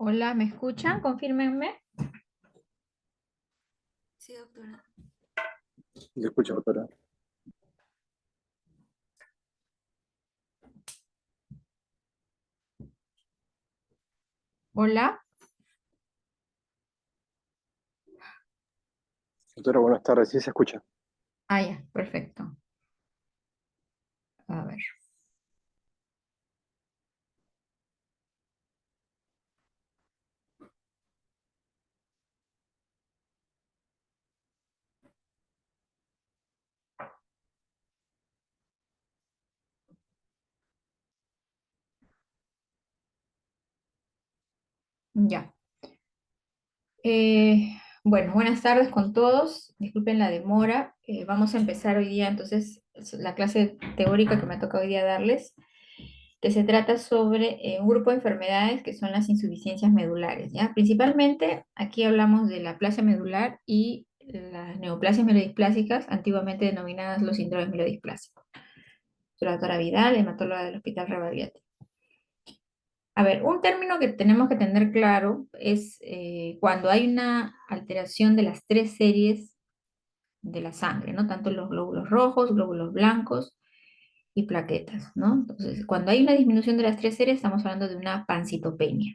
Hola, ¿me escuchan? Confírmenme. Sí, doctora. Le escucho, doctora. Hola. Doctora, buenas tardes. Sí, se escucha. Ah, ya, perfecto. A ver, ya. Bueno, buenas tardes con todos. Disculpen la demora. Vamos a empezar hoy día, entonces, la clase teórica que me toca hoy día darles, que se trata sobre un grupo de enfermedades que son las insuficiencias medulares, ¿ya? Principalmente, aquí hablamos de la aplasia medular y las neoplasias mielodisplásicas, antiguamente denominadas los síndromes mielodisplásicos. Soy la doctora Vidal, hematóloga del Hospital Rebagliati. A ver, un término que tenemos que tener claro es cuando hay una alteración de las tres series de la sangre, ¿no? Tanto los glóbulos rojos, glóbulos blancos y plaquetas, ¿no? Entonces, cuando hay una disminución de las tres series, estamos hablando de una pancitopenia.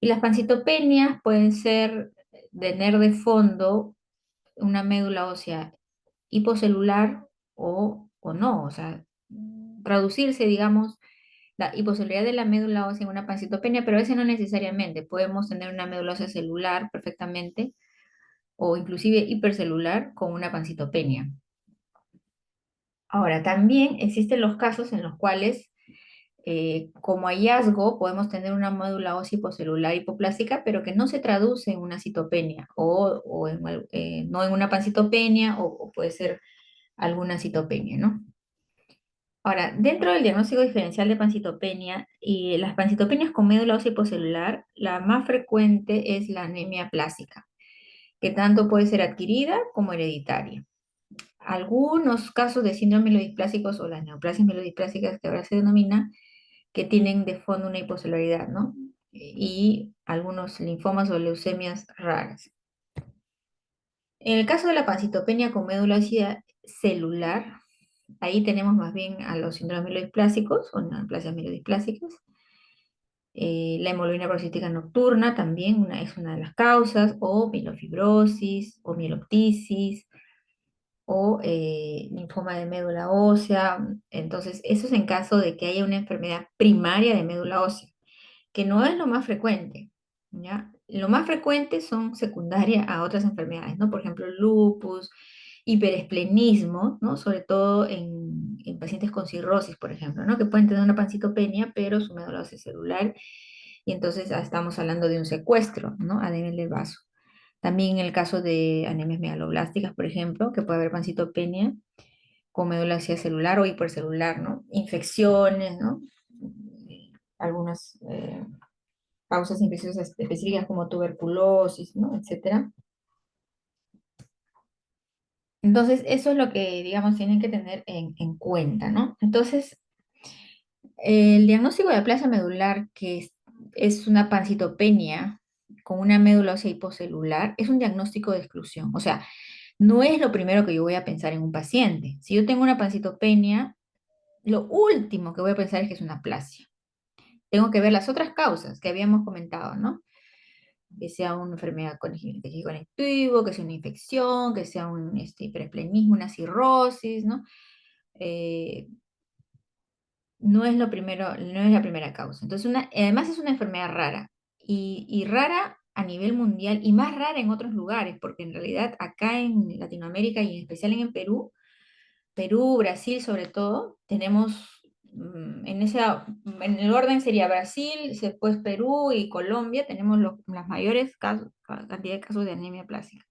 Y las pancitopenias pueden ser tener de fondo una médula ósea hipocelular o no, o sea, traducirse, digamos, la hipocelularidad de la médula ósea en una pancitopenia, pero ese no necesariamente. Podemos tener una médula ósea celular perfectamente o inclusive hipercelular con una pancitopenia. Ahora, también existen los casos en los cuales, como hallazgo, podemos tener una médula ósea hipocelular hipoplásica, pero que no se traduce en una citopenia no en una pancitopenia o puede ser alguna citopenia, ¿no? Ahora, dentro del diagnóstico diferencial de pancitopenia y las pancitopenias con médula ósea hipocelular, la más frecuente es la anemia plástica, que tanto puede ser adquirida como hereditaria. Algunos casos de síndrome mielodisplásicos o las neoplasias mielodisplásicas que ahora se denomina, que tienen de fondo una hipocelularidad, ¿no? Y algunos linfomas o leucemias raras. En el caso de la pancitopenia con médula ósea celular, ahí tenemos más bien a los síndromes mielodisplásicos o neoplasias mielodisplásicas. La hemoglobina procística nocturna también es una de las causas, o mielofibrosis, o mieloptisis, o linfoma de médula ósea. Entonces, eso es en caso de que haya una enfermedad primaria de médula ósea, que no es lo más frecuente, ¿ya? Lo más frecuente son secundarias a otras enfermedades, ¿no? Por ejemplo, lupus, hiperesplenismo, ¿no? Sobre todo en pacientes con cirrosis, por ejemplo, ¿no? Que pueden tener una pancitopenia, pero su médula ósea es celular, y entonces estamos hablando de un secuestro, ¿no? A nivel del vaso. También en el caso de anemias megaloblásticas, por ejemplo, que puede haber pancitopenia con médula ósea celular o hipercelular, ¿no? Infecciones, ¿no? Algunas causas infecciosas específicas como tuberculosis, ¿no? Etcétera. Entonces, eso es lo que, digamos, tienen que tener en cuenta, ¿no? Entonces, el diagnóstico de aplasia medular, es una pancitopenia con una médula ósea hipocelular, es un diagnóstico de exclusión. O sea, no es lo primero que yo voy a pensar en un paciente. Si yo tengo una pancitopenia, lo último que voy a pensar es que es una aplasia. Tengo que ver las otras causas que habíamos comentado, ¿no? Que sea una enfermedad tejido conectivo, que sea una infección, que sea un hiperesplenismo, una cirrosis, ¿no? Eh, no es lo primero, no es la primera causa. Entonces, además es una enfermedad rara y rara a nivel mundial y más rara en otros lugares, porque en realidad acá en Latinoamérica y en especial en Perú, Brasil sobre todo, tenemos en el orden sería Brasil, después Perú y Colombia, tenemos las mayores cantidad de casos de anemia plástica.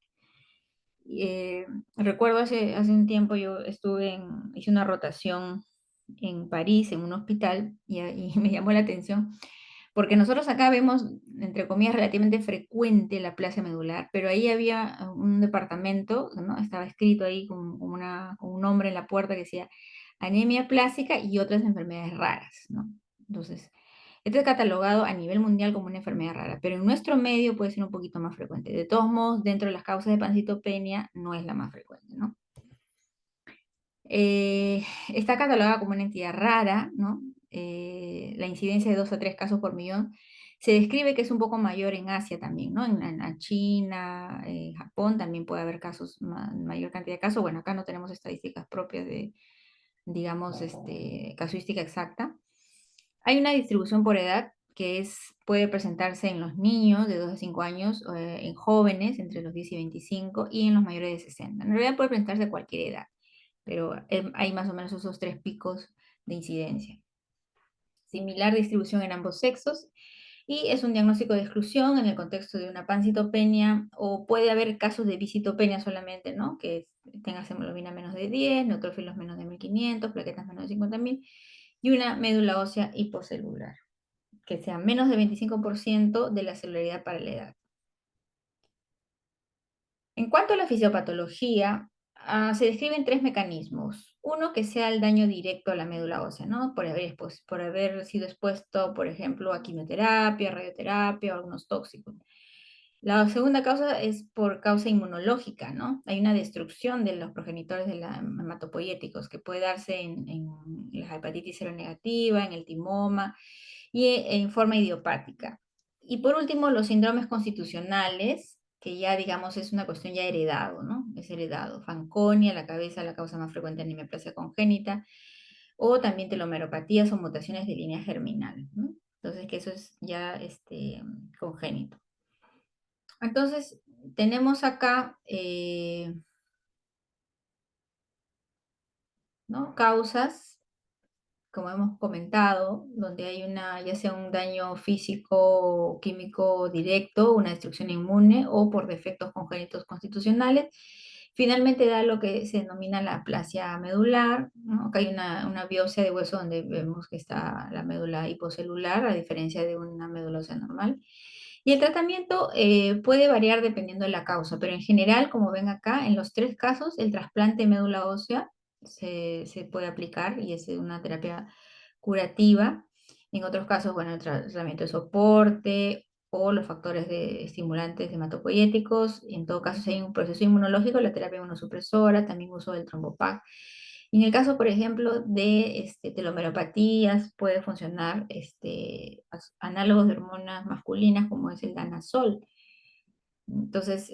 Eh, Recuerdo hace un tiempo hice una rotación en París, en un hospital, y me llamó la atención, porque nosotros acá vemos, entre comillas, relativamente frecuente la aplasia medular, pero ahí había un departamento, ¿no? Estaba escrito ahí con un nombre en la puerta que decía anemia plástica y otras enfermedades raras, ¿no? Entonces, Este es catalogado a nivel mundial como una enfermedad rara, pero en nuestro medio puede ser un poquito más frecuente. De todos modos, dentro de las causas de pancitopenia no es la más frecuente, ¿no? Está catalogada como una entidad rara, ¿no? La incidencia de 2 a 3 casos por millón. Se describe que es un poco mayor en Asia también, ¿no? En China, Japón también puede haber casos, mayor cantidad de casos. Bueno, acá no tenemos estadísticas propias de, digamos, casuística exacta. Hay una distribución por edad que puede presentarse en los niños de 2 a 5 años, en jóvenes entre los 10 y 25 y en los mayores de 60. En realidad puede presentarse a cualquier edad, pero hay más o menos esos 3 picos de incidencia. Similar distribución en ambos sexos y es un diagnóstico de exclusión en el contexto de una pancitopenia o puede haber casos de visitopenia solamente, ¿no? Que tenga hemoglobina menos de 10, neutrófilos menos de 1500, plaquetas menos de 50.000 y una médula ósea hipocelular, que sea menos de 25% de la celularidad para la edad. En cuanto a la fisiopatología, se describen 3 mecanismos. Uno, que sea el daño directo a la médula ósea, ¿no? Por haber sido expuesto, por ejemplo, a quimioterapia, radioterapia o algunos tóxicos. La segunda causa es por causa inmunológica, ¿no? Hay una destrucción de los progenitores de la hematopoyéticos que puede darse en la hepatitis seronegativa, en el timoma y en forma idiopática. Y por último, los síndromes constitucionales, que ya digamos es una cuestión ya heredado, ¿no? Es heredado. Fanconi a la cabeza, la causa más frecuente de anemia congénita, o también telomeropatías o mutaciones de línea germinal, ¿no? Entonces, que eso es ya congénito. Entonces, tenemos acá, ¿no? Causas, como hemos comentado, donde hay ya sea un daño físico o químico directo, una destrucción inmune o por defectos congénitos constitucionales. Finalmente da lo que se denomina la aplasia medular, ¿no? Acá hay una biopsia de hueso donde vemos que está la médula hipocelular, a diferencia de una médula ósea normal. Y el tratamiento puede variar dependiendo de la causa, pero en general, como ven acá, en los 3 casos, el trasplante de médula ósea se puede aplicar y es una terapia curativa. En otros casos, bueno, el tratamiento de soporte o los factores de estimulantes hematopoyéticos. En todo caso, si hay un proceso inmunológico, la terapia inmunosupresora, también uso del trombopac. En el caso, por ejemplo, de telomeropatías, puede funcionar análogos de hormonas masculinas como es el danazol. Entonces,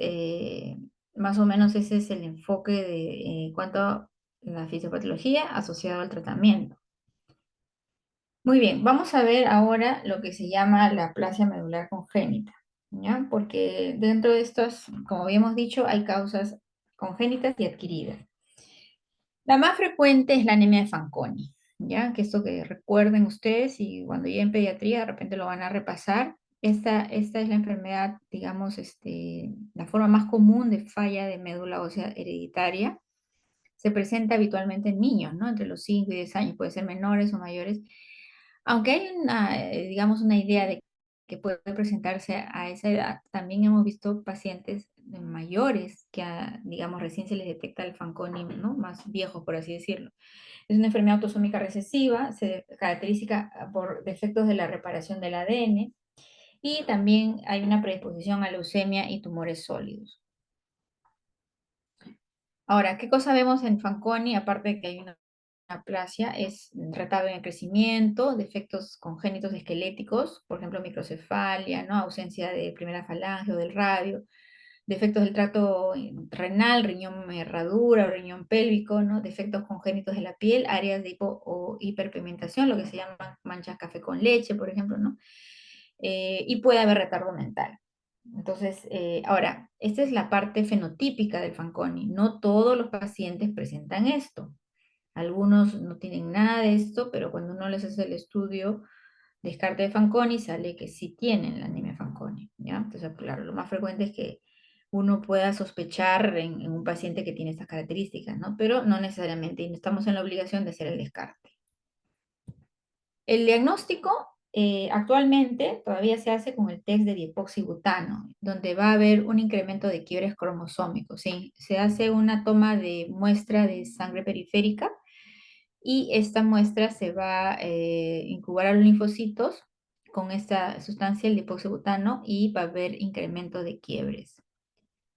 más o menos ese es el enfoque en cuanto a la fisiopatología asociado al tratamiento. Muy bien, vamos a ver ahora lo que se llama la aplasia medular congénita, ¿ya? Porque dentro de estos, como habíamos dicho, hay causas congénitas y adquiridas. La más frecuente es la anemia de Fanconi, ¿ya? Que esto que recuerden ustedes y cuando lleguen en pediatría de repente lo van a repasar. Esta es la enfermedad, digamos, la forma más común de falla de médula ósea hereditaria. Se presenta habitualmente en niños, ¿no? Entre los 5 y 10 años, puede ser menores o mayores. Aunque hay digamos, una idea de que puede presentarse a esa edad, también hemos visto pacientes mayores que, digamos, recién se les detecta el Fanconi, ¿no? Más viejos, por así decirlo. Es una enfermedad autosómica recesiva, se caracteriza por defectos de la reparación del ADN y también hay una predisposición a leucemia y tumores sólidos. Ahora, ¿qué cosa vemos en Fanconi? Aparte de que hay una aplasia, es retardo en el crecimiento, defectos congénitos esqueléticos, por ejemplo, microcefalia, ¿no? Ausencia de primera falange o del radio, defectos del tracto renal, riñón herradura o riñón pélvico, ¿no? Defectos congénitos de la piel, áreas de hipo o hiperpigmentación, lo que se llama manchas café con leche, por ejemplo, ¿no? Y puede haber retardo mental. Entonces, ahora, esta es la parte fenotípica del Fanconi. No todos los pacientes presentan esto. Algunos no tienen nada de esto, pero cuando uno les hace el estudio descarte de Fanconi, sale que sí tienen la anemia Fanconi, ¿ya? Entonces, claro, lo más frecuente es que uno pueda sospechar en un paciente que tiene estas características, ¿no? Pero no necesariamente, y no estamos en la obligación de hacer el descarte. El diagnóstico actualmente todavía se hace con el test de diepoxibutano, donde va a haber un incremento de quiebres cromosómicos, ¿sí? Se hace una toma de muestra de sangre periférica y esta muestra se va a incubar a los linfocitos con esta sustancia, el dipoxibutano, y va a haber incremento de quiebres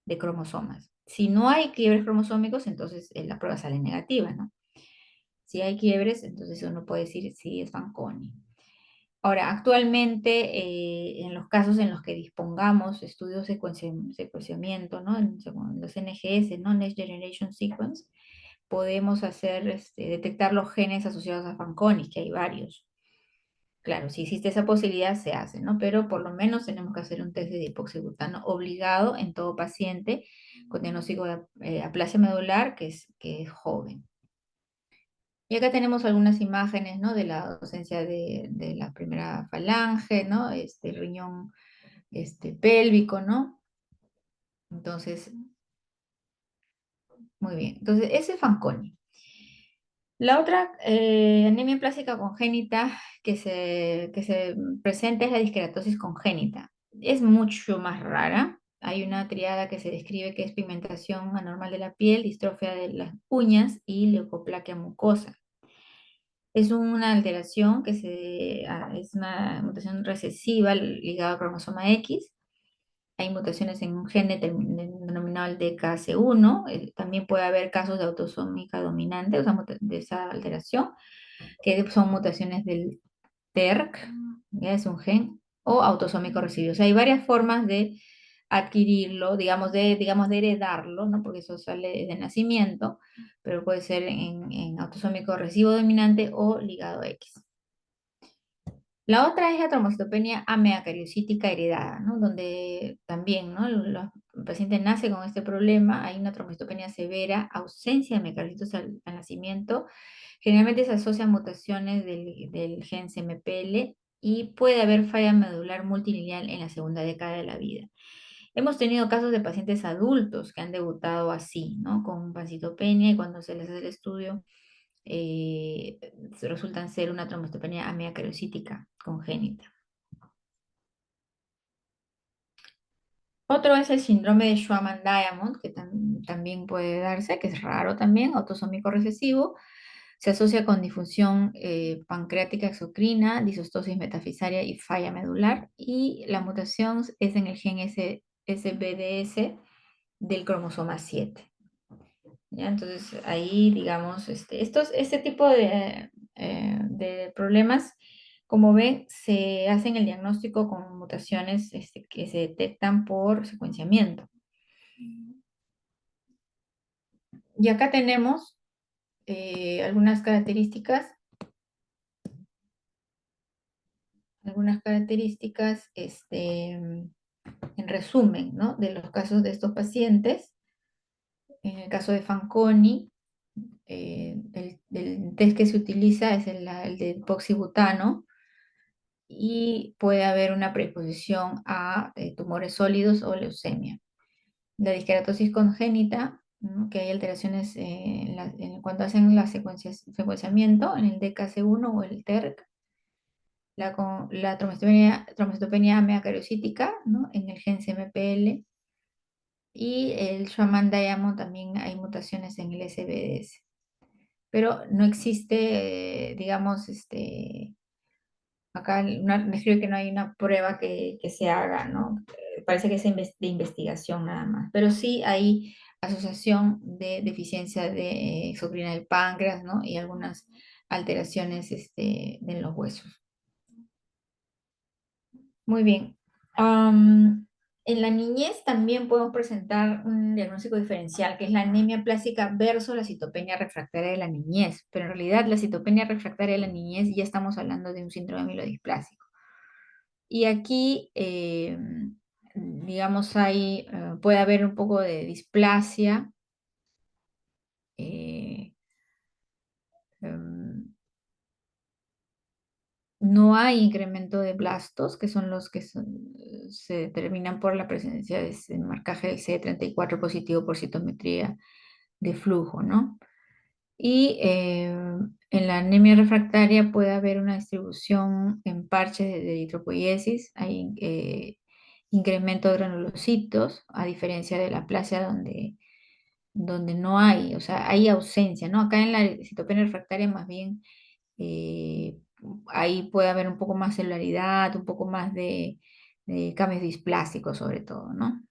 de cromosomas. Si no hay quiebres cromosómicos, entonces la prueba sale negativa, ¿no? Si hay quiebres, entonces uno puede decir si es Fanconi. Ahora, actualmente, en los casos en los que dispongamos estudios de secuenciamiento, ¿no? En los NGS, ¿no? Next Generation Sequence, podemos hacer, detectar los genes asociados a Fanconi, que hay varios. Claro, si existe esa posibilidad, se hace, ¿no? Pero por lo menos tenemos que hacer un test de dipoxibutano obligado en todo paciente con diagnóstico de aplasia medular que es joven. Y acá tenemos algunas imágenes, ¿no? De la docencia de la primera falange, ¿no? El riñón pélvico, ¿no? Entonces, muy bien. Entonces, ese es Fanconi. La otra anemia plástica congénita que se presenta es la disqueratosis congénita. Es mucho más rara. Hay una triada que se describe que es pigmentación anormal de la piel, distrofia de las uñas y leucoplaquia mucosa. Es una alteración es una mutación recesiva ligada al cromosoma X. Hay mutaciones en un gen denominado el DKC1. También puede haber casos de autosómica dominante, o sea, de esa alteración, que son mutaciones del TERC, ya es un gen, o autosómico residuo. O sea, hay varias formas de adquirirlo, digamos de heredarlo, ¿no? Porque eso sale de nacimiento, pero puede ser en autosómico residuo dominante o ligado X. La otra es la trombocitopenia ameacariocítica heredada, ¿no? Donde también, ¿no? El paciente nace con este problema, hay una trombocitopenia severa, ausencia de mecarocitos al nacimiento, generalmente se asocian mutaciones del gen CMPL y puede haber falla medular multilineal en la segunda década de la vida. Hemos tenido casos de pacientes adultos que han debutado así, ¿no? Con pancitopenia, y cuando se les hace el estudio eh, resultan ser una trombocitopenia ameacariocítica congénita. Otro es el síndrome de Schwamann-Diamond, que también puede darse, que es raro también, autosómico recesivo. Se asocia con disfunción pancreática exocrina, disostosis metafisaria y falla medular. Y la mutación es en el gen SBDS del cromosoma 7. ¿Ya? Entonces ahí, digamos, este tipo de problemas, como ven, se hacen el diagnóstico con mutaciones que se detectan por secuenciamiento. Y acá tenemos algunas características, en resumen, ¿no? De los casos de estos pacientes. En el caso de Fanconi, el test que se utiliza es el de epoxibutano, y puede haber una predisposición a tumores sólidos o leucemia. La disqueratosis congénita, ¿no? Que hay alteraciones cuando hacen secuenciamiento en el DKC1 o el TERC. La trombocitopenia ameacariocítica, ¿no? En el gen CMPL. Y el Schwamann-Diamond también hay mutaciones en el SBDS. Pero no existe, digamos, acá me escribe que no hay una prueba que se haga, ¿no? Parece que es de investigación nada más, pero sí hay asociación de deficiencia de exocrina del páncreas, ¿no? Y algunas alteraciones en los huesos. Muy bien. En la niñez también podemos presentar un diagnóstico diferencial, que es la anemia plástica versus la citopenia refractaria de la niñez. Pero en realidad la citopenia refractaria de la niñez ya estamos hablando de un síndrome amiloidisplásico. Y aquí, digamos, puede haber un poco de displasia. eh, em, no hay incremento de blastos, que son los que se determinan por la presencia de ese marcaje del CD34 positivo por citometría de flujo, ¿no? Y en la anemia refractaria puede haber una distribución en parches de eritropoiesis, hay incremento de granulocitos, a diferencia de la aplasia donde no hay, o sea, hay ausencia, ¿no? Acá en la citopenia refractaria más bien ahí puede haber un poco más celularidad, un poco más de cambios displásicos sobre todo, ¿no?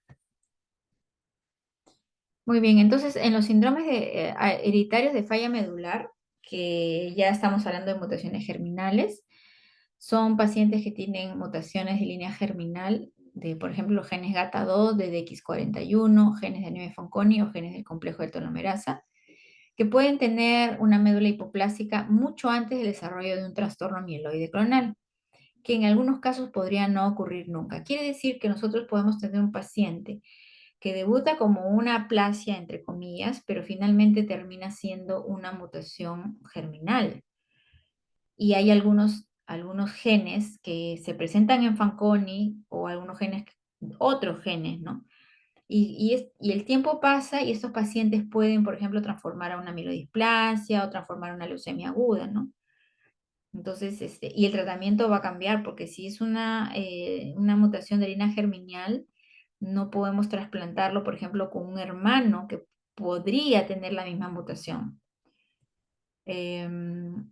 Muy bien, entonces en los síndromes hereditarios de falla medular, que ya estamos hablando de mutaciones germinales, son pacientes que tienen mutaciones de línea germinal de, por ejemplo, los genes GATA2, DDX41, genes de anemia Fanconi o genes del complejo de telomerasa, que pueden tener una médula hipoplásica mucho antes del desarrollo de un trastorno mieloide clonal, que en algunos casos podría no ocurrir nunca. Quiere decir que nosotros podemos tener un paciente que debuta como una aplasia, entre comillas, pero finalmente termina siendo una mutación germinal. Y hay algunos genes que se presentan en Fanconi o algunos genes, otros genes, ¿no? Y el tiempo pasa y estos pacientes pueden, por ejemplo, transformar a una amiloidisplasia o transformar a una leucemia aguda, ¿no? Entonces, y el tratamiento va a cambiar porque si es una mutación de línea germinal, no podemos trasplantarlo, por ejemplo, con un hermano que podría tener la misma mutación. Em,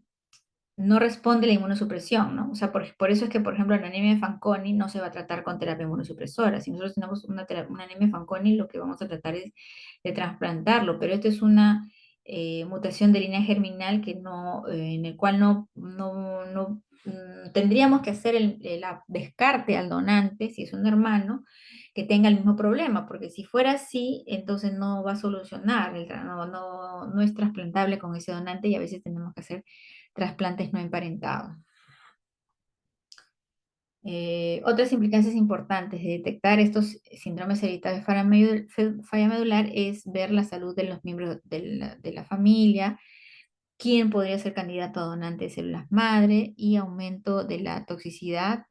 no responde la inmunosupresión, ¿no? O sea, por eso es que, por ejemplo, la anemia de Fanconi no se va a tratar con terapia inmunosupresora. Si nosotros tenemos una anemia de Fanconi, lo que vamos a tratar es de trasplantarlo, pero esto es una mutación de línea germinal que no, en el cual tendríamos que hacer el descarte al donante, si es un hermano, que tenga el mismo problema, porque si fuera así, entonces no va a solucionar, no es trasplantable con ese donante y a veces tenemos que hacer trasplantes no emparentados. Otras implicancias importantes de detectar estos síndromes hereditarios de falla medular es ver la salud de los miembros de la familia, quién podría ser candidato a donante de células madre y aumento de la toxicidad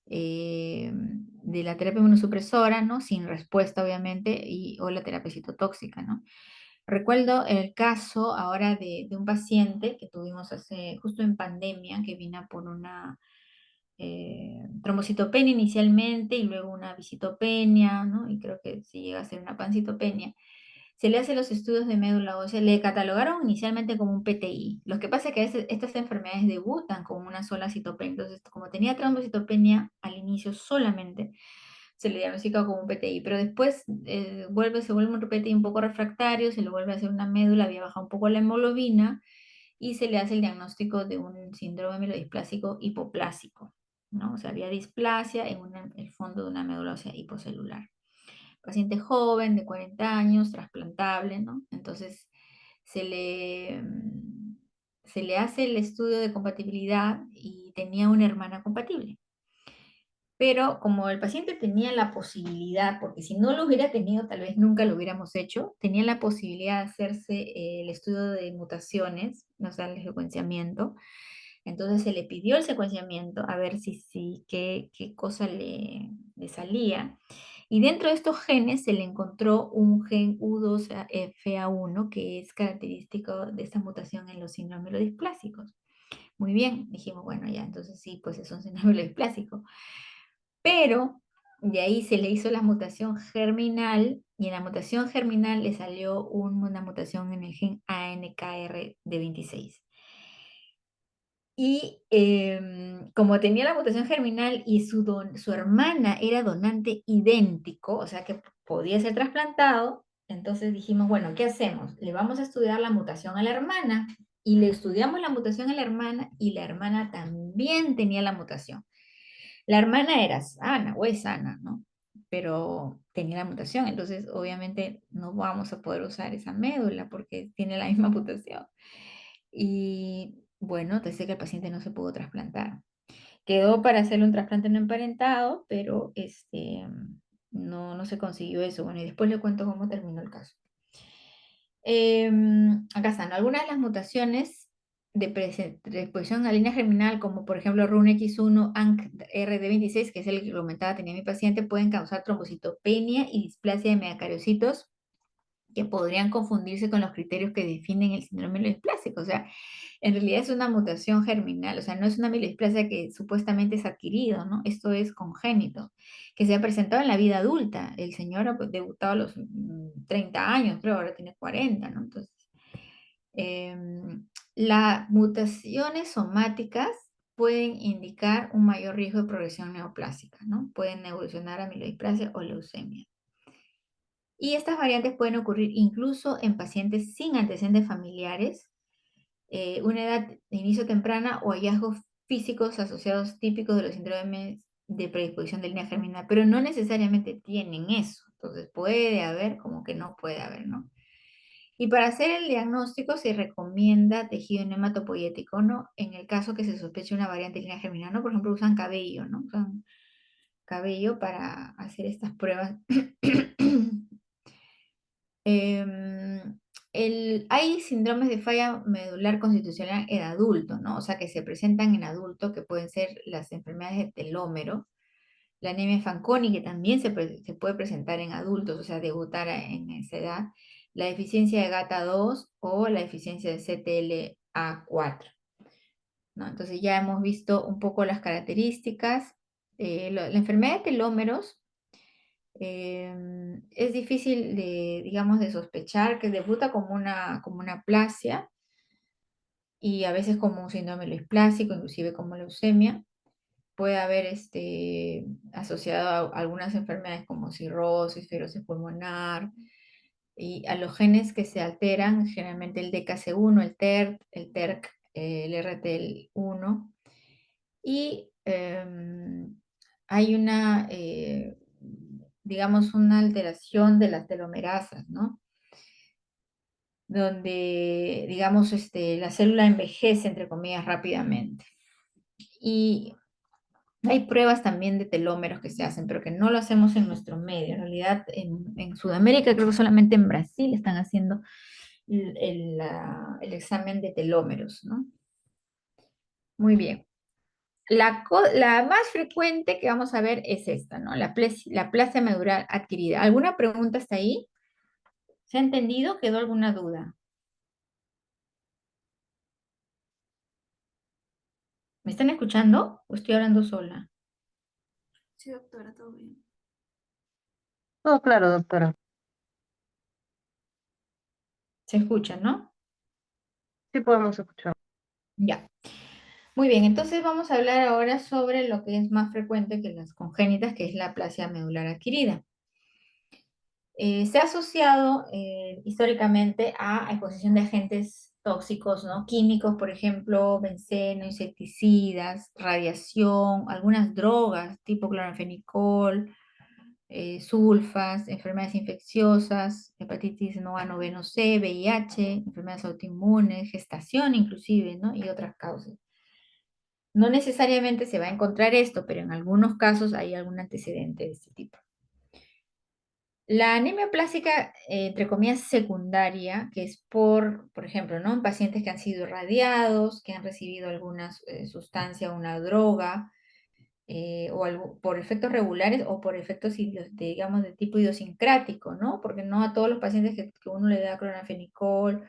de la terapia inmunosupresora, ¿no? Sin respuesta, obviamente, o la terapia citotóxica, ¿no? Recuerdo el caso ahora de un paciente que tuvimos justo en pandemia, que vino por una trombocitopenia inicialmente y luego una visitopenia, ¿no? Y creo que sí llega a ser una pancitopenia. Se le hacen los estudios de médula ósea, le catalogaron inicialmente como un PTI. Lo que pasa es que estas enfermedades debutan con una sola citopenia. Entonces, como tenía trombocitopenia al inicio solamente, se le diagnostica como un PTI, pero después se vuelve un PTI un poco refractario, se le vuelve a hacer una médula, había bajado un poco la hemoglobina y se le hace el diagnóstico de un síndrome mielodisplásico hipoplásico, ¿no? O sea, había displasia en el fondo de una médula ósea hipocelular. Paciente joven, de 40 años, trasplantable, ¿no? Entonces, se le, mm, se le hace el estudio de compatibilidad y tenía una hermana compatible. Pero como el paciente tenía la posibilidad, porque si no lo hubiera tenido, tal vez nunca lo hubiéramos hecho, tenía la posibilidad de hacerse el estudio de mutaciones, o sea, el secuenciamiento. Entonces se le pidió el secuenciamiento a ver qué cosa le salía. Y dentro de estos genes se le encontró un gen U2FA1 que es característico de esta mutación en los síndromes melodisplásicos. Muy bien, dijimos, bueno, ya, entonces sí, pues es un síndrome melodisplásico. Pero de ahí se le hizo la mutación germinal y en la mutación germinal le salió una mutación en el gen ANKRD26. Y como tenía la mutación germinal y su hermana era donante idéntico, o sea que podía ser trasplantado, entonces dijimos, bueno, ¿qué hacemos? Le vamos a estudiar la mutación a la hermana. Y le estudiamos la mutación a la hermana y la hermana también tenía la mutación. La hermana era sana o es sana, ¿no? Pero tenía la mutación, entonces obviamente no vamos a poder usar esa médula porque tiene la misma mutación. Y bueno, entonces que el paciente no se pudo trasplantar. Quedó para hacerle un trasplante no emparentado, pero no se consiguió eso. Bueno, y después le cuento cómo terminó el caso. Acá están algunas de las mutaciones de predisposición a línea germinal, como por ejemplo RUNX1, ANKRD26, que es el que comentaba tenía mi paciente, pueden causar trombocitopenia y displasia de megacariocitos que podrían confundirse con los criterios que definen el síndrome mielodisplásico. O sea, en realidad es una mutación germinal, o sea, no es una mielodisplasia que supuestamente es adquirido, ¿no? Esto es congénito, que se ha presentado en la vida adulta. El señor ha debutado a los 30 años, creo, ahora tiene 40, ¿no? Entonces, las mutaciones somáticas pueden indicar un mayor riesgo de progresión neoplásica, ¿no? Pueden evolucionar a amiloidisplasia o leucemia. Y estas variantes pueden ocurrir incluso en pacientes sin antecedentes familiares, una edad de inicio temprana o hallazgos físicos asociados típicos de los síndromes de predisposición de línea germinal, pero no necesariamente tienen eso. Entonces puede haber como que no puede haber, ¿no? Y para hacer el diagnóstico se recomienda tejido hematopoyético, ¿no? En el caso que se sospeche una variante de línea germinal, ¿no? Por ejemplo, usan cabello, ¿no? Usan cabello para hacer estas pruebas. Em, hay síndromes de falla medular constitucional en adulto, ¿no? O sea, que se presentan en adultos, que pueden ser las enfermedades de telómero, la anemia Fanconi, que también se puede presentar en adultos, o sea, debutar en esa edad, la deficiencia de GATA2 o la deficiencia de CTLA4, ¿no? Entonces ya hemos visto un poco las características. La enfermedad de telómeros es difícil de, digamos, de sospechar que debuta como una aplasia y a veces como un síndrome loisplásico, inclusive como leucemia. Puede haber asociado a algunas enfermedades como cirrosis, fibrosis pulmonar, y a los genes que se alteran, generalmente el DKC1, el TERT, el TERC, el RTL1, y hay digamos, una alteración de las telomerasas, ¿no? Donde, digamos, la célula envejece, entre comillas, rápidamente. Y hay pruebas también de telómeros que se hacen, pero que no lo hacemos en nuestro medio. En realidad, en Sudamérica, creo que solamente en Brasil están haciendo el examen de telómeros, ¿no? Muy bien. La más frecuente que vamos a ver es esta, ¿no? La aplasia medular adquirida. ¿Alguna pregunta hasta ahí? ¿Se ha entendido? ¿Quedó alguna duda? ¿Me están escuchando o estoy hablando sola? Sí, doctora, todo bien. Todo claro, doctora. ¿Se escuchan, no? Sí podemos escuchar. Ya. Muy bien, entonces vamos a hablar ahora sobre lo que es más frecuente que las congénitas, que es la aplasia medular adquirida. Se ha asociado históricamente a exposición de agentes tóxicos, ¿no? Químicos, por ejemplo, benceno, insecticidas, radiación, algunas drogas tipo cloranfenicol, sulfas, enfermedades infecciosas, hepatitis no A, no B, no C, VIH, enfermedades autoinmunes, gestación inclusive, ¿no? Y otras causas. No necesariamente se va a encontrar esto, pero en algunos casos hay algún antecedente de este tipo. La anemia plástica, entre comillas, secundaria, que es por ejemplo, ¿no? En pacientes que han sido irradiados, que han recibido alguna sustancia o una droga, por efectos regulares o por efectos, digamos, de tipo idiosincrático, ¿no? Porque no a todos los pacientes que uno le da clonafenicol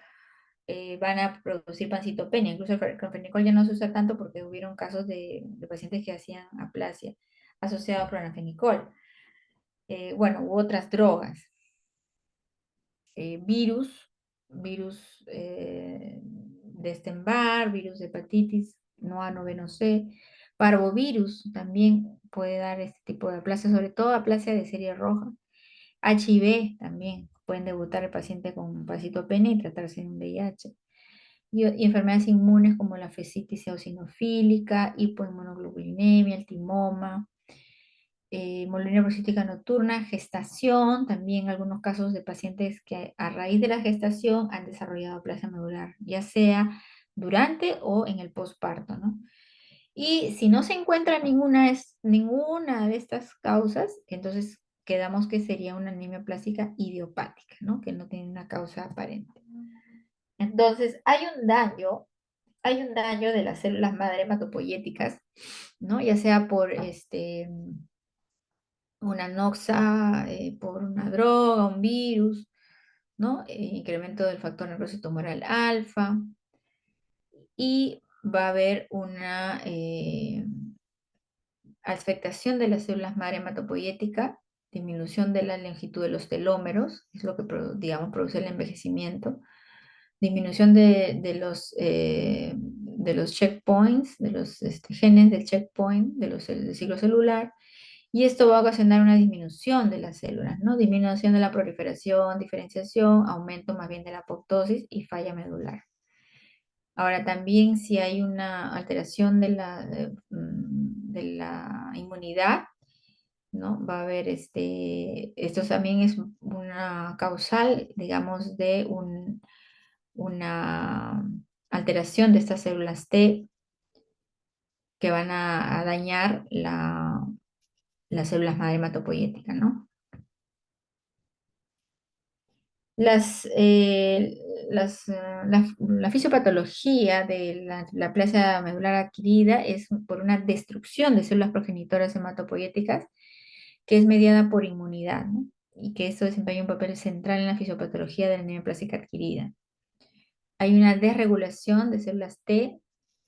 van a producir pancitopenia. Incluso el clonafenicol ya no se usa tanto porque hubieron casos de pacientes que hacían aplasia asociado a clonafenicol. Bueno, u otras drogas. Virus de Epstein-Barr, virus de hepatitis, no A, no B, no C, parvovirus también puede dar este tipo de aplasia, sobre todo aplasia de serie roja. HIV también, pueden debutar el paciente con pancitopenia y tratarse de un VIH. Y enfermedades inmunes como la fascitis eosinofílica, hipoinmunoglobulinemia, el timoma, molina procística nocturna, gestación, también algunos casos de pacientes que a raíz de la gestación han desarrollado aplasia medular, ya sea durante o en el posparto, ¿no? Y si no se encuentra ninguna de estas causas, entonces quedamos que sería una anemia plástica idiopática, ¿no? Que no tiene una causa aparente. Entonces, hay un daño de las células madre hematopoyéticas, ¿no? Ya sea por una noxa, por una droga, un virus, ¿no? Incremento del factor necrosis tumoral alfa, y va a haber una afectación de las células madre hematopoyética, disminución de la longitud de los telómeros, es lo que, digamos, produce el envejecimiento, disminución de los checkpoints, de los genes del checkpoint, del ciclo celular, y esto va a ocasionar una disminución de las células, ¿no? Disminución de la proliferación, diferenciación, aumento más bien de la apoptosis y falla medular. Ahora también si hay una alteración de la inmunidad, ¿no? Va a haber esto también es una causal, digamos, de una alteración de estas células T que van a dañar las células madre hematopoyética, ¿no? La fisiopatología de la aplasia medular adquirida es por una destrucción de células progenitoras hematopoyéticas que es mediada por inmunidad, ¿no? Y que esto desempeña un papel central en la fisiopatología de la anemia plástica adquirida. Hay una desregulación de células T,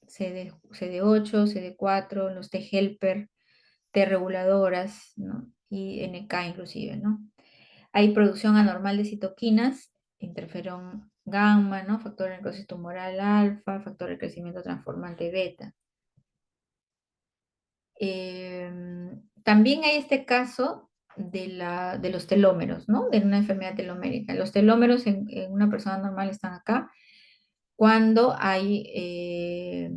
CD8, CD4, los T helper, T reguladoras, ¿no? Y NK inclusive, ¿no? Hay producción anormal de citoquinas, interferón gamma, ¿no? Factor de necrosis tumoral alfa, factor de crecimiento transformante beta. También hay este caso de los telómeros, ¿no? De una enfermedad telomérica. Los telómeros en una persona normal están acá cuando hay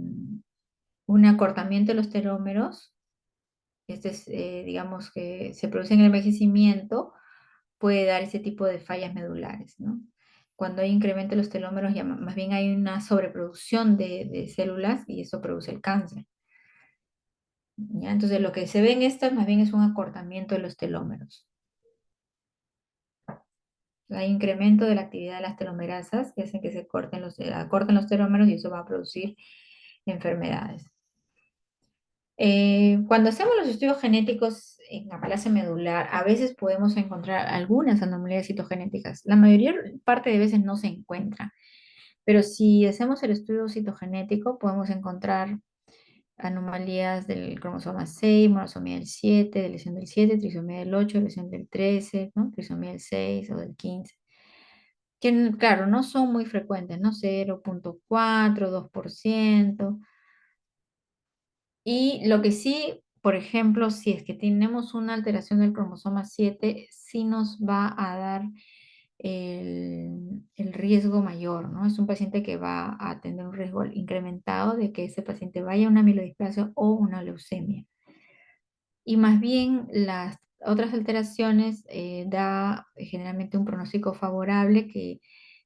un acortamiento de los telómeros. Este es, digamos que se produce en el envejecimiento, puede dar ese tipo de fallas medulares, ¿no? Cuando hay incremento de los telómeros, ya más bien hay una sobreproducción de células y eso produce el cáncer. ¿Ya? Entonces, lo que se ve en estas más bien es un acortamiento de los telómeros. Hay incremento de la actividad de las telomerasas que hacen que se acorten los telómeros y eso va a producir enfermedades. Cuando hacemos los estudios genéticos en aplasia medular, a veces podemos encontrar algunas anomalías citogenéticas. La mayoría parte de veces no se encuentra, pero si hacemos el estudio citogenético, podemos encontrar anomalías del cromosoma 6, monosomía del 7, de lesión del 7, trisomía del 8, lesión del 13, ¿no? Trisomía del 6 o del 15. Que, claro, no son muy frecuentes, ¿no? 0,4, 2%. Y lo que sí, por ejemplo, si es que tenemos una alteración del cromosoma 7, sí nos va a dar el riesgo mayor, ¿no? Es un paciente que va a tener un riesgo incrementado de que ese paciente vaya a una amiloidisplasia o una leucemia. Y más bien las otras alteraciones da generalmente un pronóstico favorable que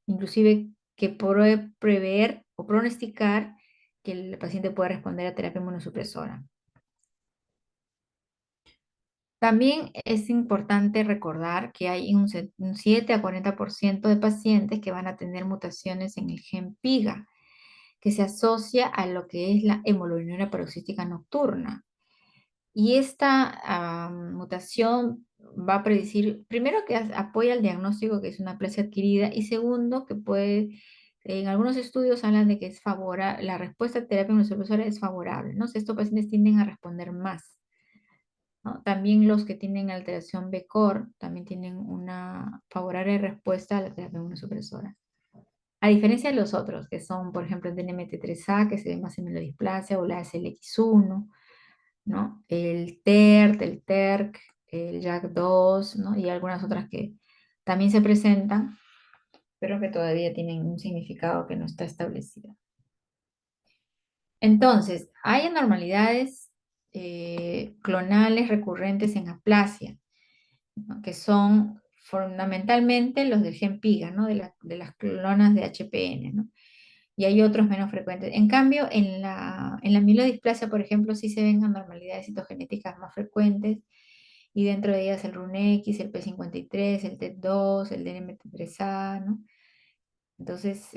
inclusive que puede prever o pronosticar que el paciente pueda responder a terapia inmunosupresora. También es importante recordar que hay un 7 a 40% de pacientes que van a tener mutaciones en el gen PIGA, que se asocia a lo que es la hemoglobinuria paroxística nocturna. Y esta mutación va a predecir, primero, que apoya el diagnóstico que es una aplasia adquirida, y segundo, que en algunos estudios hablan de que es favorable, la respuesta a terapia inmunosupresora es favorable, ¿no? Estos pacientes tienden a responder más, ¿no? También los que tienen alteración BCOR también tienen una favorable respuesta a la terapia inmunosupresora. A diferencia de los otros, que son, por ejemplo, el DNMT3A, que se ve más en melodisplasia, o la SLX1, ¿no? El TERT, el TERC, el JAK2, ¿no? Y algunas otras que también se presentan, pero que todavía tienen un significado que no está establecido. Entonces, hay anormalidades clonales recurrentes en aplasia, ¿no? Que son fundamentalmente los del gen PIGA, ¿no? De las clonas de HPN, ¿no? Y hay otros menos frecuentes. En cambio, en la amiloidisplasia, por ejemplo, sí se ven anormalidades citogenéticas más frecuentes, y dentro de ellas el RUNX, el P53, el TET2, el DNMT3A, ¿no? Entonces,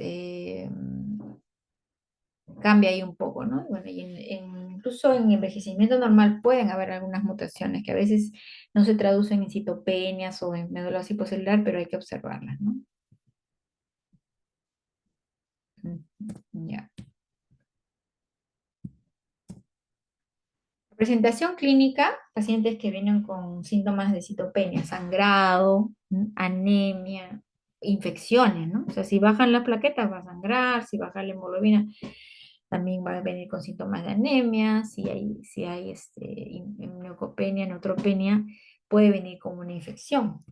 cambia ahí un poco, ¿no? Bueno, y incluso en envejecimiento normal pueden haber algunas mutaciones que a veces no se traducen en citopenias o en médula hipocelular, pero hay que observarlas, ¿no? Ya. Presentación clínica, pacientes que vienen con síntomas de citopenia, sangrado, anemia, infecciones, ¿no? O sea, si bajan las plaquetas va a sangrar, si baja la hemoglobina también va a venir con síntomas de anemia, si hay leucopenia, neutropenia, puede venir como una infección,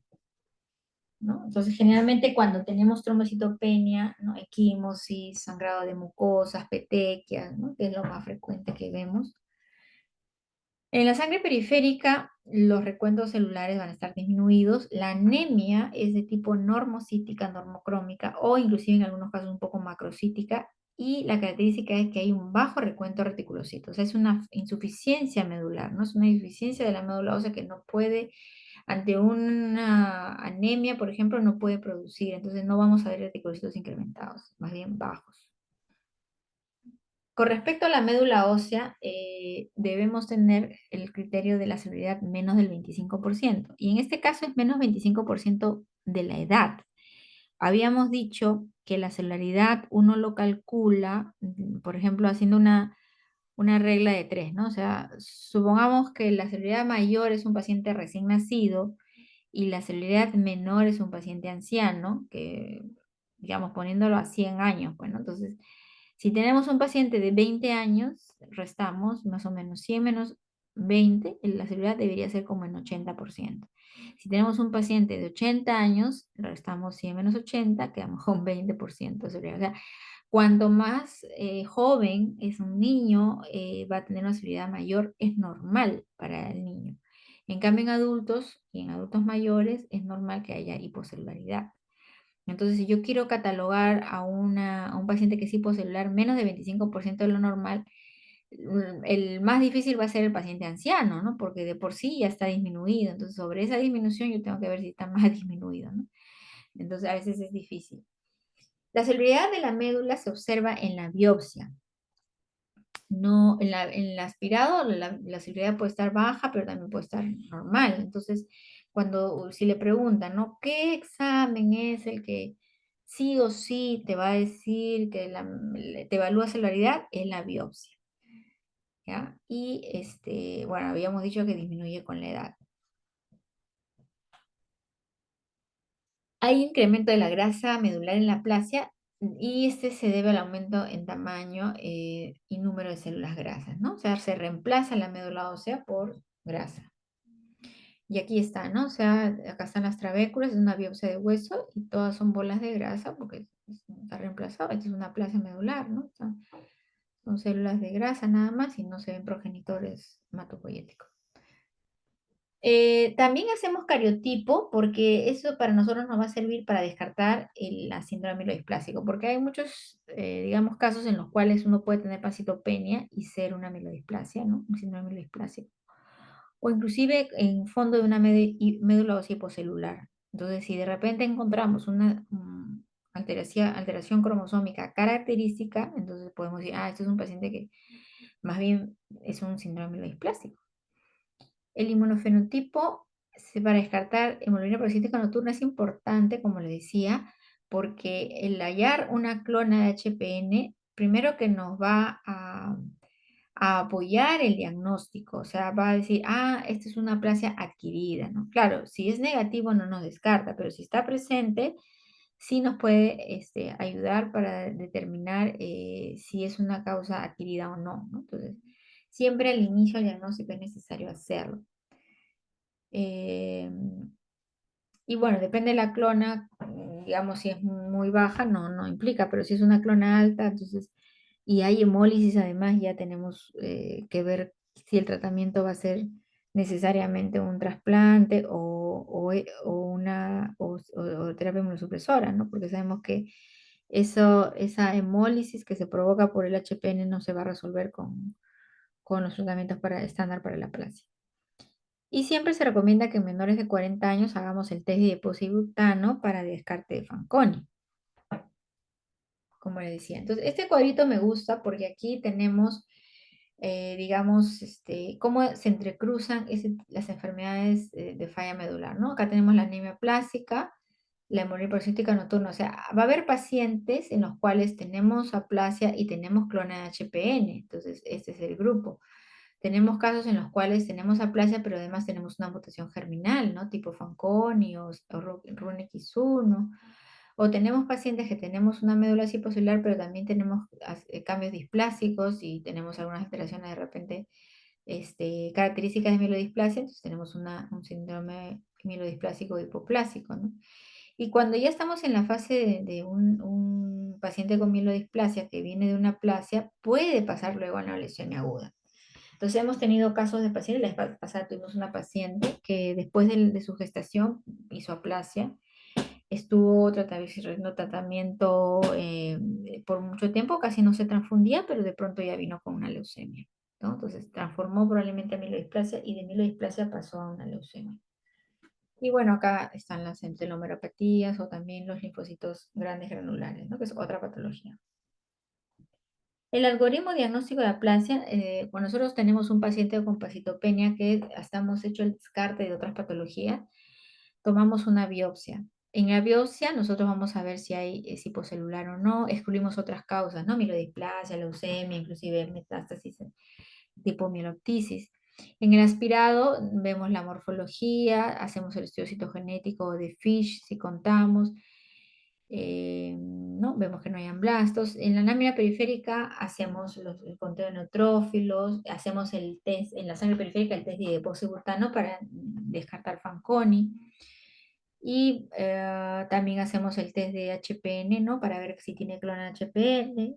¿no? Entonces, generalmente cuando tenemos trombocitopenia, ¿no? Equimosis, sangrado de mucosas, petequias, ¿no? Que es lo más frecuente que vemos. En la sangre periférica, los recuentos celulares van a estar disminuidos. La anemia es de tipo normocítica, normocrómica o inclusive en algunos casos un poco macrocítica. Y la característica es que hay un bajo recuento reticulocito. O sea, es una insuficiencia medular, ¿no? Es una insuficiencia de la médula ósea que no puede, ante una anemia, por ejemplo, no puede producir. Entonces no vamos a ver reticulocitos incrementados, más bien bajos. Con respecto a la médula ósea, debemos tener el criterio de la celularidad menos del 25%. Y en este caso es menos 25% de la edad. Habíamos dicho que la celularidad uno lo calcula, por ejemplo, haciendo una regla de 3, ¿no? O sea, supongamos que la celularidad mayor es un paciente recién nacido y la celularidad menor es un paciente anciano, que, digamos, poniéndolo a 100 años, bueno, entonces, si tenemos un paciente de 20 años, restamos más o menos 100 menos 20, la celularidad debería ser como en 80%. Si tenemos un paciente de 80 años, restamos 100 menos 80, quedamos con 20% de celularidad. O sea, cuanto más joven es un niño, va a tener una celularidad mayor, es normal para el niño. En cambio, en adultos y en adultos mayores es normal que haya hipocelularidad. Entonces, si yo quiero catalogar a un paciente que es hipocelular menos de 25% de lo normal, el más difícil va a ser el paciente anciano, ¿no? Porque de por sí ya está disminuido. Entonces, sobre esa disminución yo tengo que ver si está más disminuido, ¿no? Entonces, a veces es difícil. La celularidad de la médula se observa en la biopsia. No, en el aspirado la celularidad puede estar baja, pero también puede estar normal. Entonces, si le preguntan, ¿no? ¿Qué examen es el que sí o sí te va a decir que te evalúa celularidad? Es la biopsia, ¿ya? Y, bueno, habíamos dicho que disminuye con la edad. Hay incremento de la grasa medular en la aplasia y este se debe al aumento en tamaño y número de células grasas, ¿no? O sea, se reemplaza la médula ósea por grasa. Y aquí está, ¿no? O sea, acá están las trabéculas, es una biopsia de hueso y todas son bolas de grasa porque está reemplazado. Esta es una aplasia medular, ¿no? Son células de grasa nada más y no se ven progenitores hematopoyéticos. También hacemos cariotipo porque eso para nosotros nos va a servir para descartar la síndrome amiloisplásico, porque hay muchos, digamos, casos en los cuales uno puede tener pancitopenia y ser una amiloidisplasia, ¿no? Un síndrome amiloisplásico. O inclusive en fondo de una médula ósea hipocelular. Entonces, si de repente encontramos una alteración cromosómica característica, entonces podemos decir, este es un paciente que más bien es un síndrome amiloisplásico. El inmunofenotipo para descartar hemoglobina policística nocturna es importante, como le decía, porque el hallar una clona de HPN, primero que nos va a apoyar el diagnóstico, o sea, va a decir, esta es una aplasia adquirida, ¿no? Claro, si es negativo no nos descarta, pero si está presente, sí nos puede ayudar para determinar si es una causa adquirida o no, ¿no? Entonces, siempre al inicio del diagnóstico es necesario hacerlo. Eh, y bueno, depende de la clona, digamos, si es muy baja, no implica, pero si es una clona alta, entonces, y hay hemólisis, además ya tenemos que ver si el tratamiento va a ser necesariamente un trasplante o terapia inmunosupresora, ¿no? Porque sabemos que esa hemólisis que se provoca por el HPN no se va a resolver con los tratamientos estándar para la aplasia. Y siempre se recomienda que en menores de 40 años hagamos el test de deposibutano para descarte de Fanconi, como le decía. Entonces, este cuadrito me gusta porque aquí tenemos, digamos, cómo se entrecruzan las enfermedades de falla medular, ¿no? Acá tenemos la anemia plástica, la hemorragia policística nocturna. O sea, va a haber pacientes en los cuales tenemos aplasia y tenemos clona de HPN. Entonces, este es el grupo. Tenemos casos en los cuales tenemos aplasia, pero además tenemos una mutación germinal, ¿no? Tipo Fanconi o RUNX1, O tenemos pacientes que tenemos una médula cipocelular, pero también tenemos cambios displásicos y tenemos algunas alteraciones de repente características de mielodisplasia, entonces tenemos un síndrome mielodisplásico hipoplásico, ¿no? Y cuando ya estamos en la fase de un paciente con mielodisplasia que viene de una aplasia, puede pasar luego a una leucemia aguda. Entonces hemos tenido casos de pacientes, la vez pasada tuvimos una paciente que después de su gestación hizo aplasia, estuvo recibiendo tratamiento por mucho tiempo, casi no se transfundía, pero de pronto ya vino con una leucemia, ¿no? Entonces transformó probablemente a mielodisplasia y de mielodisplasia pasó a una leucemia. Y bueno, acá están las entelomeropatías o también los linfocitos grandes granulares, ¿no? Que es otra patología. El algoritmo diagnóstico de aplasia, cuando nosotros tenemos un paciente con pasitopenia que hasta hemos hecho el descarte de otras patologías, tomamos una biopsia. En la biopsia nosotros vamos a ver si hay cipocelular o no, excluimos otras causas, ¿no? Mielodisplasia, leucemia, inclusive metástasis tipo mieloptisis. En el aspirado vemos la morfología, hacemos el estudio citogenético de FISH si contamos, ¿no? Vemos que no hay amblastos. En la lámina periférica hacemos el conteo de neutrófilos, hacemos el test en la sangre periférica, el test de depoxibutano para descartar Fanconi. Y también hacemos el test de HPN, ¿no? Para ver si tiene clon HPN.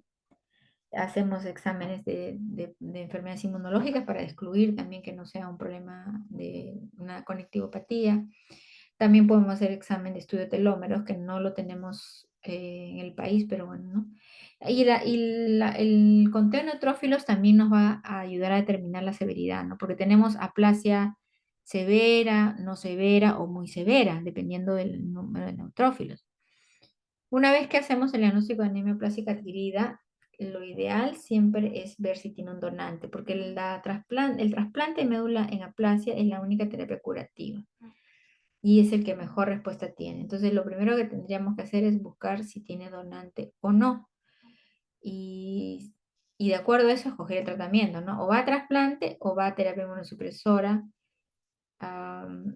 Hacemos exámenes de enfermedades inmunológicas para excluir también que no sea un problema de una conectivopatía. También podemos hacer examen de estudio de telómeros, que no lo tenemos en el país, pero bueno, ¿no? Y el conteo de neutrófilos también nos va a ayudar a determinar la severidad, ¿no? Porque tenemos aplasia severa, no severa o muy severa, dependiendo del número de neutrófilos. Una vez que hacemos el diagnóstico de anemia plástica adquirida, lo ideal siempre es ver si tiene un donante, porque el trasplante de médula en aplasia es la única terapia curativa y es el que mejor respuesta tiene. Entonces, lo primero que tendríamos que hacer es buscar si tiene donante o no. Y, y de acuerdo a eso, escoger el tratamiento, ¿no? O va a trasplante o va a terapia inmunosupresora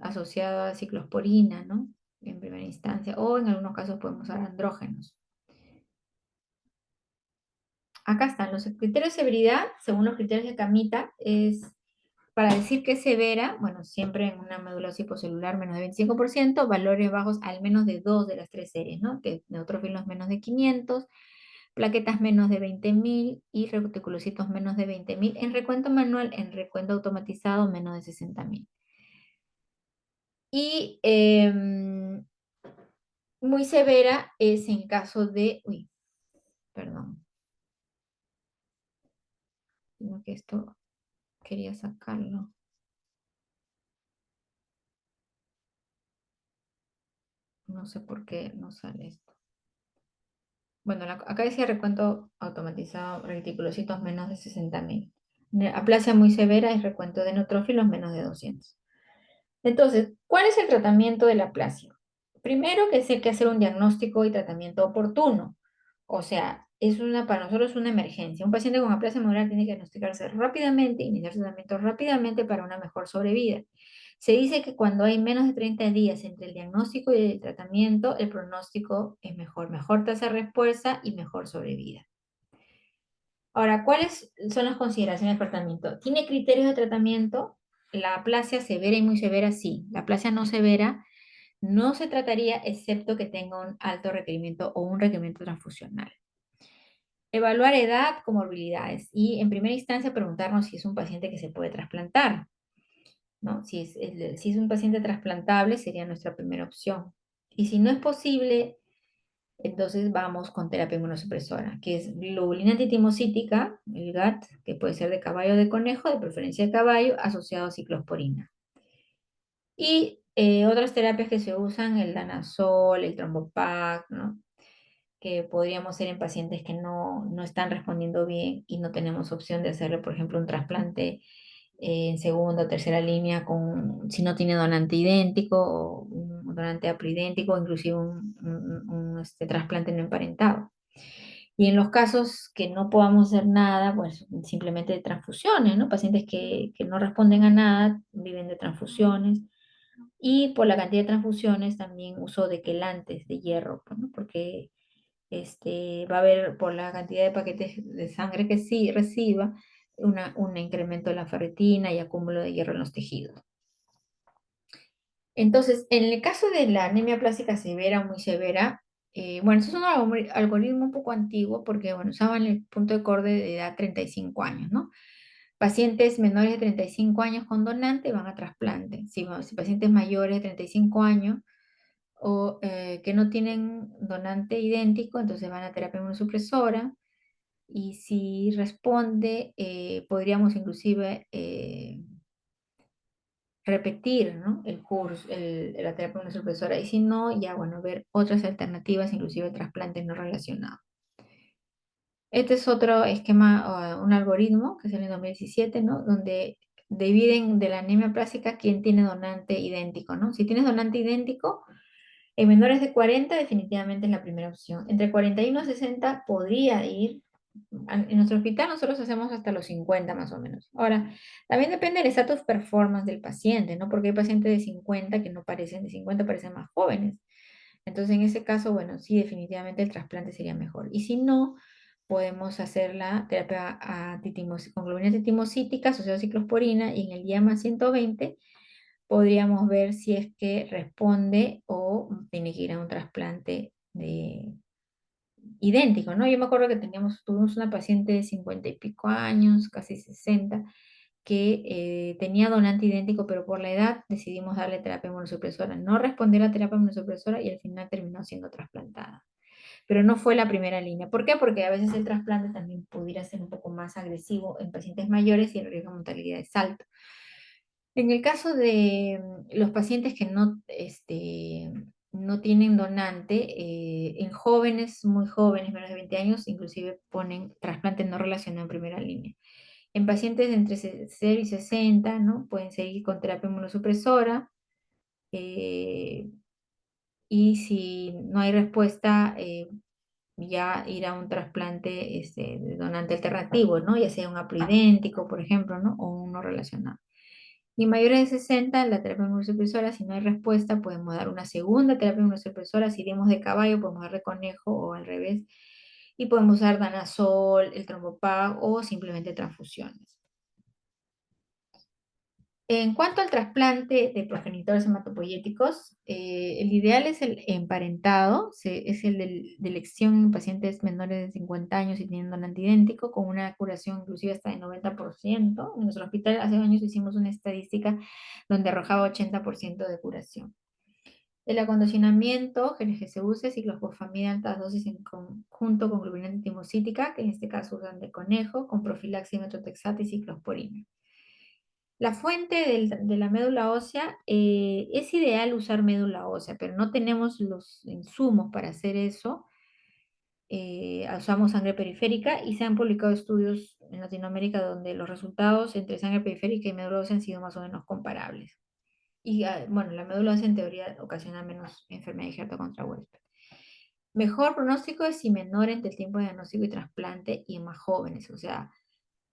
asociada a ciclosporina, ¿no? En primera instancia, o en algunos casos podemos usar andrógenos. Acá están los criterios de severidad, según los criterios de Camita, es para decir que es severa, bueno, siempre en una médula hipocelular menos de 25%, valores bajos al menos de 2 de las 3 series, ¿no? Que neutrófilos menos de 500, plaquetas menos de 20.000 y reticulocitos menos de 20.000 en recuento manual, en recuento automatizado menos de 60.000. Y muy severa es en caso de, uy, perdón, sino que esto quería sacarlo. No sé por qué no sale esto. Bueno, acá decía recuento automatizado, reticulocitos menos de 60.000. Aplasia muy severa es recuento de neutrófilos menos de 200. Entonces, ¿cuál es el tratamiento de la aplasia? Primero que hay que hacer un diagnóstico y tratamiento oportuno. O sea, para nosotros es una emergencia. Un paciente con aplasia medular tiene que diagnosticarse rápidamente, iniciar tratamiento rápidamente para una mejor sobrevida. Se dice que cuando hay menos de 30 días entre el diagnóstico y el tratamiento, el pronóstico es mejor, mejor tasa de respuesta y mejor sobrevida. Ahora, ¿cuáles son las consideraciones del tratamiento? ¿Tiene criterios de tratamiento? La aplasia severa y muy severa, sí. La aplasia no severa no se trataría excepto que tenga un alto requerimiento o un requerimiento transfusional. Evaluar edad, comorbilidades y en primera instancia preguntarnos si es un paciente que se puede trasplantar, ¿no? Si es un paciente trasplantable sería nuestra primera opción. Y si no es posible, entonces vamos con terapia inmunosupresora, que es globulina antitimocítica, el GAT, que puede ser de caballo o de conejo, de preferencia de caballo, asociado a ciclosporina. Y otras terapias que se usan, el danazol, el trombopac, ¿no? Que podríamos ser en pacientes que no están respondiendo bien y no tenemos opción de hacerle, por ejemplo, un trasplante en segunda o tercera línea si no tiene donante idéntico o un donante aproidéntico, inclusive un trasplante no emparentado. Y en los casos que no podamos hacer nada, pues simplemente transfusiones, ¿no? Pacientes que no responden a nada, viven de transfusiones. Y por la cantidad de transfusiones también uso de quelantes de hierro, pues, ¿no? Porque va a haber por la cantidad de paquetes de sangre que sí reciba un incremento de la ferritina y acúmulo de hierro en los tejidos. Entonces, en el caso de la anemia plástica severa o muy severa, bueno, eso es un algoritmo un poco antiguo porque, bueno, usaban el punto de corte de edad 35 años, ¿no? Pacientes menores de 35 años con donante van a trasplante. Si pacientes mayores de 35 años o que no tienen donante idéntico, entonces van a terapia inmunosupresora. Y si responde, podríamos inclusive repetir, ¿no? El curso, la terapia inmunosupresora. Y si no, ya, bueno, ver otras alternativas, inclusive trasplantes no relacionados. Este es otro esquema, un algoritmo que salió en 2017, ¿no? Donde dividen de la anemia plástica quién tiene donante idéntico, ¿no? Si tienes donante idéntico, en menores de 40 definitivamente es la primera opción. Entre 41 y 60 podría ir. En nuestro hospital nosotros hacemos hasta los 50 más o menos. Ahora, también depende del status performance del paciente, ¿no? Porque hay pacientes de 50 que no parecen, de 50 parecen más jóvenes. Entonces, en ese caso, bueno, sí, definitivamente el trasplante sería mejor. Y si no, podemos hacer la terapia con globulina titimocítica asociada a ciclosporina y en el día más 120 podríamos ver si es que responde o tiene que ir a un trasplante idéntico, ¿no? Yo me acuerdo que tuvimos una paciente de 50 y pico años, casi 60, que tenía donante idéntico, pero por la edad decidimos darle terapia inmunosupresora. No respondió a la terapia inmunosupresora y al final terminó siendo trasplantada. Pero no fue la primera línea. ¿Por qué? Porque a veces el trasplante también pudiera ser un poco más agresivo en pacientes mayores y el riesgo de mortalidad es alto. En el caso de los pacientes que no tienen donante, en jóvenes, muy jóvenes, menos de 20 años, inclusive ponen trasplante no relacionado en primera línea. En pacientes de entre 0 y 60, ¿no? Pueden seguir con terapia inmunosupresora. eh, y si no hay respuesta, ya ir a un trasplante de donante alternativo, ¿no? Ya sea un haploidéntico, por ejemplo, ¿no? O uno relacionado. Y mayores de 60, la terapia inmunosupresora, si no hay respuesta, podemos dar una segunda terapia inmunosupresora. Si dimos de caballo, podemos dar de conejo o al revés. Y podemos usar danazol, el trombopag o simplemente transfusiones. En cuanto al trasplante de progenitores hematopoyéticos, el ideal es el emparentado, es el de elección en pacientes menores de 50 años y teniendo un antidéntico, con una curación inclusive hasta de 90%. En nuestro hospital hace años hicimos una estadística donde arrojaba 80% de curación. El acondicionamiento que se usa es ciclofosfamida en altas dosis en conjunto con globulina titimocítica, que en este caso usan de conejo, con profilaxis metotrexate y ciclosporina. La fuente de la médula ósea, es ideal usar médula ósea, pero no tenemos los insumos para hacer eso. Usamos sangre periférica y se han publicado estudios en Latinoamérica donde los resultados entre sangre periférica y médula ósea han sido más o menos comparables. Y bueno, la médula ósea en teoría ocasiona menos enfermedad de contra huésped. Mejor pronóstico es si menor entre el tiempo de diagnóstico y trasplante y en más jóvenes, o sea,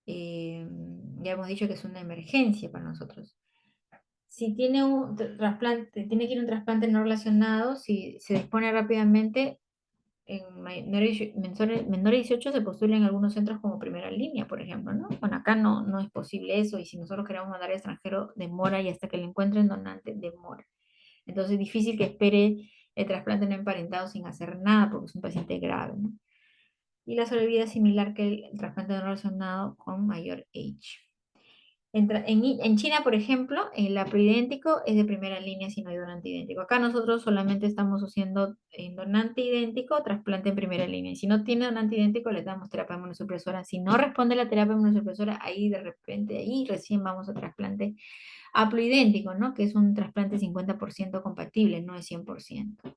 ya hemos dicho que es una emergencia para nosotros. Si tiene un trasplante, tiene que ir a un trasplante no relacionado, si se dispone rápidamente, en menor de 18 se postula en algunos centros como primera línea, por ejemplo, ¿no? Bueno, acá no es posible eso, y si nosotros queremos mandar al extranjero, demora, y hasta que le encuentren donante, demora. Entonces es difícil que espere el trasplante no emparentado sin hacer nada, porque es un paciente grave, ¿no? Y la sobrevida es similar que el trasplante no relacionado con mayor age. En China, por ejemplo, el haploidéntico es de primera línea si no hay donante idéntico. Acá nosotros solamente estamos haciendo en donante idéntico, trasplante en primera línea. Y si no tiene donante idéntico, le damos terapia inmunosupresora. Si no responde la terapia inmunosupresora, ahí de repente, ahí recién vamos a trasplante haploidéntico, ¿no? Que es un trasplante 50% compatible, no es 100%.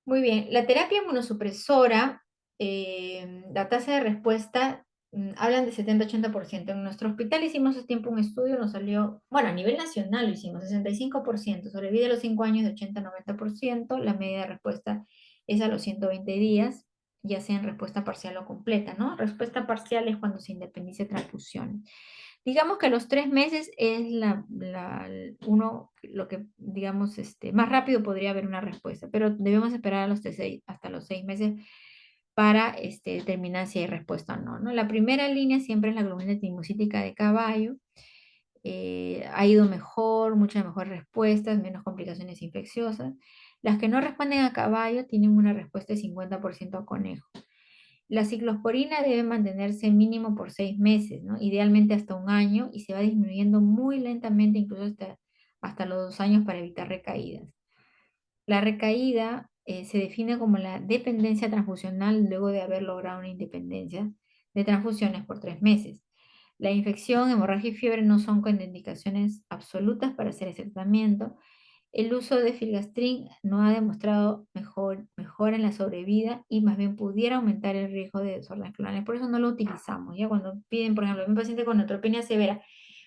Muy bien, la terapia inmunosupresora, la tasa de respuesta, hablan de 70-80%. En nuestro hospital hicimos hace tiempo un estudio, nos salió, bueno, a nivel nacional lo hicimos, 65%, sobrevive a los 5 años de 80-90%, la media de respuesta es a los 120 días, ya sea en respuesta parcial o completa, ¿no? Respuesta parcial es cuando se independiza de transfusión. Digamos que a los 3 meses es lo que, digamos, más rápido podría haber una respuesta, pero debemos esperar hasta los 6 meses para determinar si hay respuesta o no, ¿no? La primera línea siempre es la globulina timocítica de caballo. Ha ido mejor, muchas mejores respuestas, menos complicaciones infecciosas. Las que no responden a caballo tienen una respuesta de 50% a conejo. La ciclosporina debe mantenerse mínimo por 6 meses, ¿no? Idealmente hasta un año, y se va disminuyendo muy lentamente, incluso hasta los 2 años, para evitar recaídas. La recaída se define como la dependencia transfusional luego de haber logrado una independencia de transfusiones por 3 meses. La infección, hemorragia y fiebre no son contraindicaciones absolutas para hacer ese tratamiento. El uso de filgastrin no ha demostrado mejora en la sobrevida y más bien pudiera aumentar el riesgo de desórdenes clonales. Por eso no lo utilizamos. Ya cuando piden, por ejemplo, a un paciente con neutropenia severa,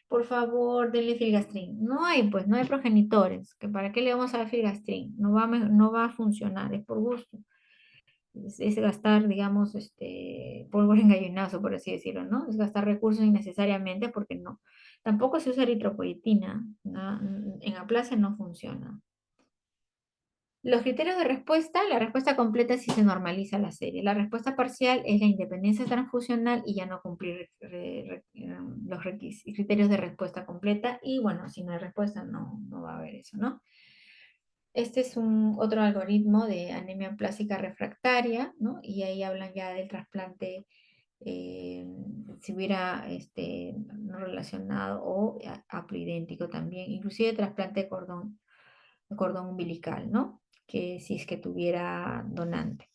por favor, denle filgastrin. No hay, pues, no hay progenitores. ¿Que ¿Para qué le vamos a dar filgastrin? No va a funcionar, es por gusto. Es gastar, digamos, pólvora en gallinazo, por así decirlo, ¿no? Es gastar recursos innecesariamente porque no. Tampoco se usa eritropoyetina, ¿no? En aplasia no funciona. Los criterios de respuesta, la respuesta completa sí se normaliza la serie. La respuesta parcial es la independencia transfusional y ya no cumplir los criterios de respuesta completa. Y bueno, si no hay respuesta, no va a haber eso, ¿no? Este es otro algoritmo de anemia plástica refractaria, ¿no? Y ahí hablan ya del trasplante, eh, si hubiera no relacionado o haploidéntico también, inclusive trasplante de cordón umbilical, ¿no? Que si es que tuviera donante.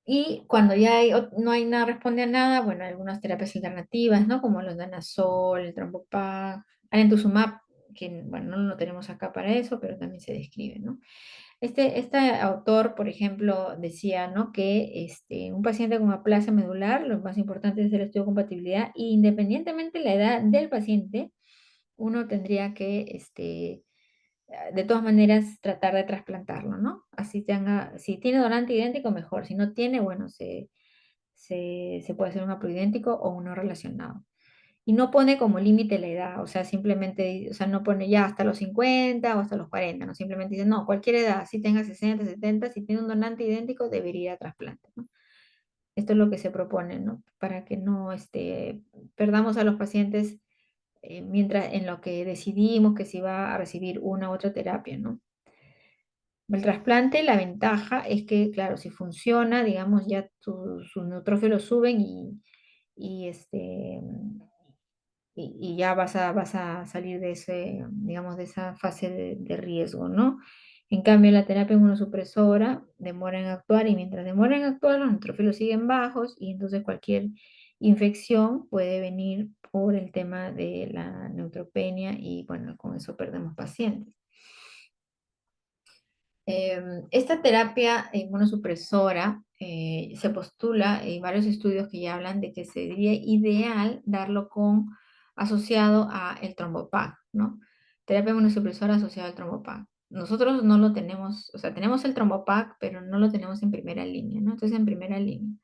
Y cuando ya no hay nada, responde a nada, bueno, algunas terapias alternativas, ¿no? Como los danazol, el trombopag, alemtuzumab, que, bueno, no lo tenemos acá para eso, pero también se describe, ¿no? Este autor, por ejemplo, decía, ¿no? Que un paciente con aplasia medular, lo más importante es el estudio de compatibilidad, e independientemente de la edad del paciente, uno tendría que, de todas maneras, tratar de trasplantarlo, ¿no? Si tiene donante idéntico, mejor. Si no tiene, bueno, se puede hacer un haploidéntico o uno relacionado. Y no pone como límite la edad, o sea, simplemente, o sea, no pone ya hasta los 50 o hasta los 40, no, simplemente dice, no, cualquier edad, si tenga 60, 70, si tiene un donante idéntico, debería ir a trasplante, ¿no? Esto es lo que se propone, ¿no? Para que no perdamos a los pacientes mientras en lo que decidimos que si va a recibir una u otra terapia, ¿no? El trasplante, la ventaja es que, claro, si funciona, digamos, ya sus neutrófilos suben y, y ya vas a salir de digamos, de esa fase de riesgo, ¿no? En cambio, la terapia inmunosupresora demora en actuar y mientras demora en actuar, los neutrófilos siguen bajos y entonces cualquier infección puede venir por el tema de la neutropenia y bueno, con eso perdemos pacientes. Esta terapia inmunosupresora se postula en varios estudios que ya hablan de que sería ideal darlo asociado a el trombopag, ¿no? Terapia inmunosupresora asociada al trombopag. Nosotros no lo tenemos, o sea, tenemos el trombopag, pero no lo tenemos en primera línea, ¿no? Entonces, en primera línea.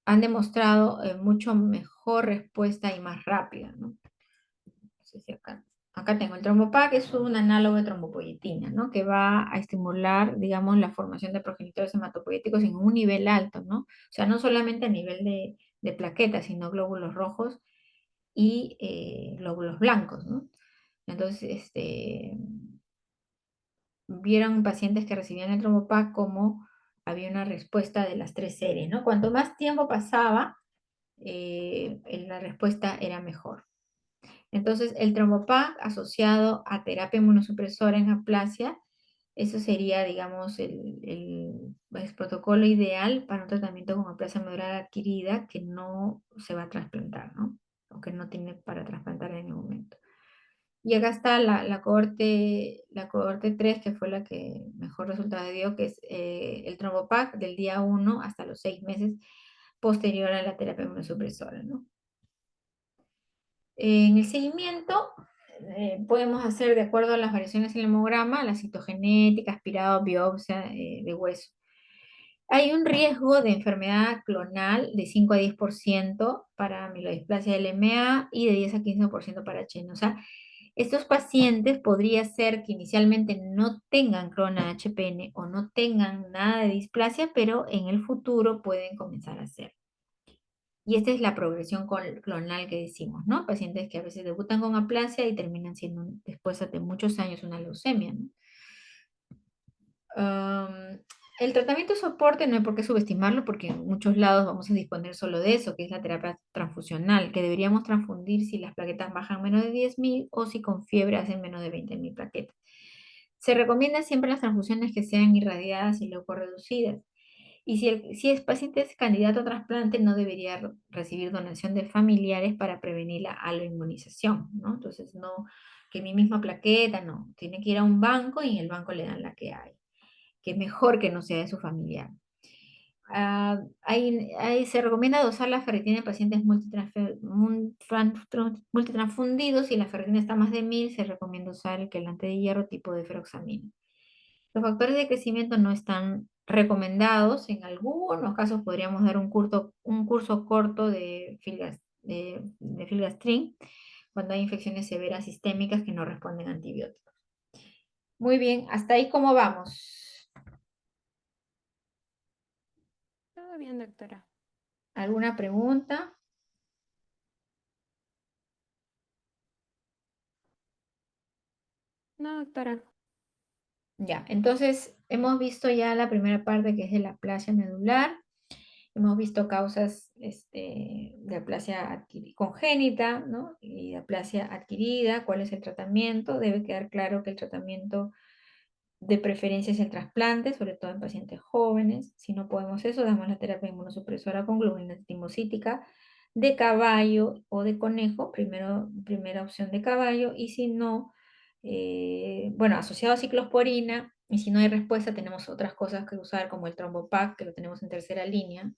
Han demostrado mucho mejor respuesta y más rápida, ¿no? No sé si acá tengo el trombopag, es un análogo de trombopoyetina, ¿no? Que va a estimular, digamos, la formación de progenitores hematopoyéticos en un nivel alto, ¿no? O sea, no solamente a nivel de plaquetas, sino glóbulos rojos y glóbulos blancos, ¿no? Entonces, vieron pacientes que recibían el trombopag como había una respuesta de las 3 series, ¿no? Cuanto más tiempo pasaba, la respuesta era mejor. Entonces, el trombopag asociado a terapia inmunosupresora en aplasia, eso sería, digamos, el protocolo ideal para un tratamiento con aplasia medular adquirida que no se va a trasplantar, ¿no? O que no tiene para trasplantar en el momento. Y acá está la cohorte 3, que fue la que mejor resultado dio, que es el trombopag del día 1 hasta los 6 meses posterior a la terapia inmunosupresora, ¿no? En el seguimiento, podemos hacer de acuerdo a las variaciones en el hemograma, la citogenética, aspirado, biopsia de hueso. Hay un riesgo de enfermedad clonal de 5 a 10% para amiloidisplasia LMA y de 10 a 15% para Cheno. O sea, estos pacientes podría ser que inicialmente no tengan clona HPN o no tengan nada de displasia, pero en el futuro pueden comenzar a hacer. Y esta es la progresión clonal que decimos, ¿no? Pacientes que a veces debutan con aplasia y terminan siendo después de muchos años una leucemia, ¿no? Am, el tratamiento de soporte no hay por qué subestimarlo porque en muchos lados vamos a disponer solo de eso, que es la terapia transfusional, que deberíamos transfundir si las plaquetas bajan menos de 10.000 o si con fiebre hacen menos de 20.000 plaquetas. Se recomienda siempre las transfusiones que sean irradiadas y leucorreducidas. Y si el paciente es candidato a trasplante, no debería recibir donación de familiares para prevenir la aloinmunización, ¿no? Entonces, no, que mi misma plaqueta, no. Tiene que ir a un banco y en el banco le dan la que es mejor que no sea de su familiar. Se recomienda dosar la ferritina en pacientes multitransfundidos. Si la ferritina está más de 1.000, se recomienda usar el quelante de hierro tipo de feroxamina. Los factores de crecimiento no están recomendados. En algunos casos podríamos dar un curso corto de filgastrin cuando hay infecciones severas sistémicas que no responden a antibióticos. Muy bien, hasta ahí cómo vamos. Todo bien, doctora. ¿Alguna pregunta? No, doctora. Ya, entonces hemos visto ya la primera parte que es de la aplasia medular. Hemos visto causas de aplasia congénita, ¿no? Y de aplasia adquirida. ¿Cuál es el tratamiento? Debe quedar claro que el tratamiento de preferencia es el trasplante, sobre todo en pacientes jóvenes. Si no podemos eso, damos la terapia inmunosupresora con globulina timocítica de caballo o de conejo, primera opción de caballo, y si no, bueno, asociado a ciclosporina, y si no hay respuesta, tenemos otras cosas que usar, como el trombopac, que lo tenemos en tercera línea.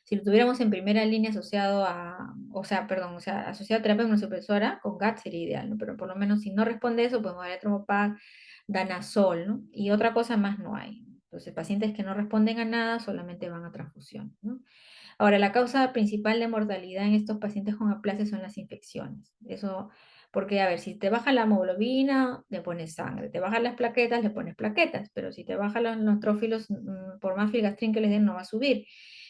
Si lo tuviéramos en primera línea asociado asociado a terapia inmunosupresora, con GAT sería ideal, ¿no? Pero por lo menos si no responde eso, podemos darle trombopac, danazol, ¿no? Y otra cosa más no hay. Entonces, pacientes que no responden a nada solamente van a transfusión, ¿no? Ahora, la causa principal de mortalidad en estos pacientes con aplasia son las infecciones. Eso, porque, a ver, si te baja la hemoglobina, le pones sangre. Te bajan las plaquetas, le pones plaquetas. Pero si te bajan los neutrófilos, por más filgastrin que les den, no va a subir.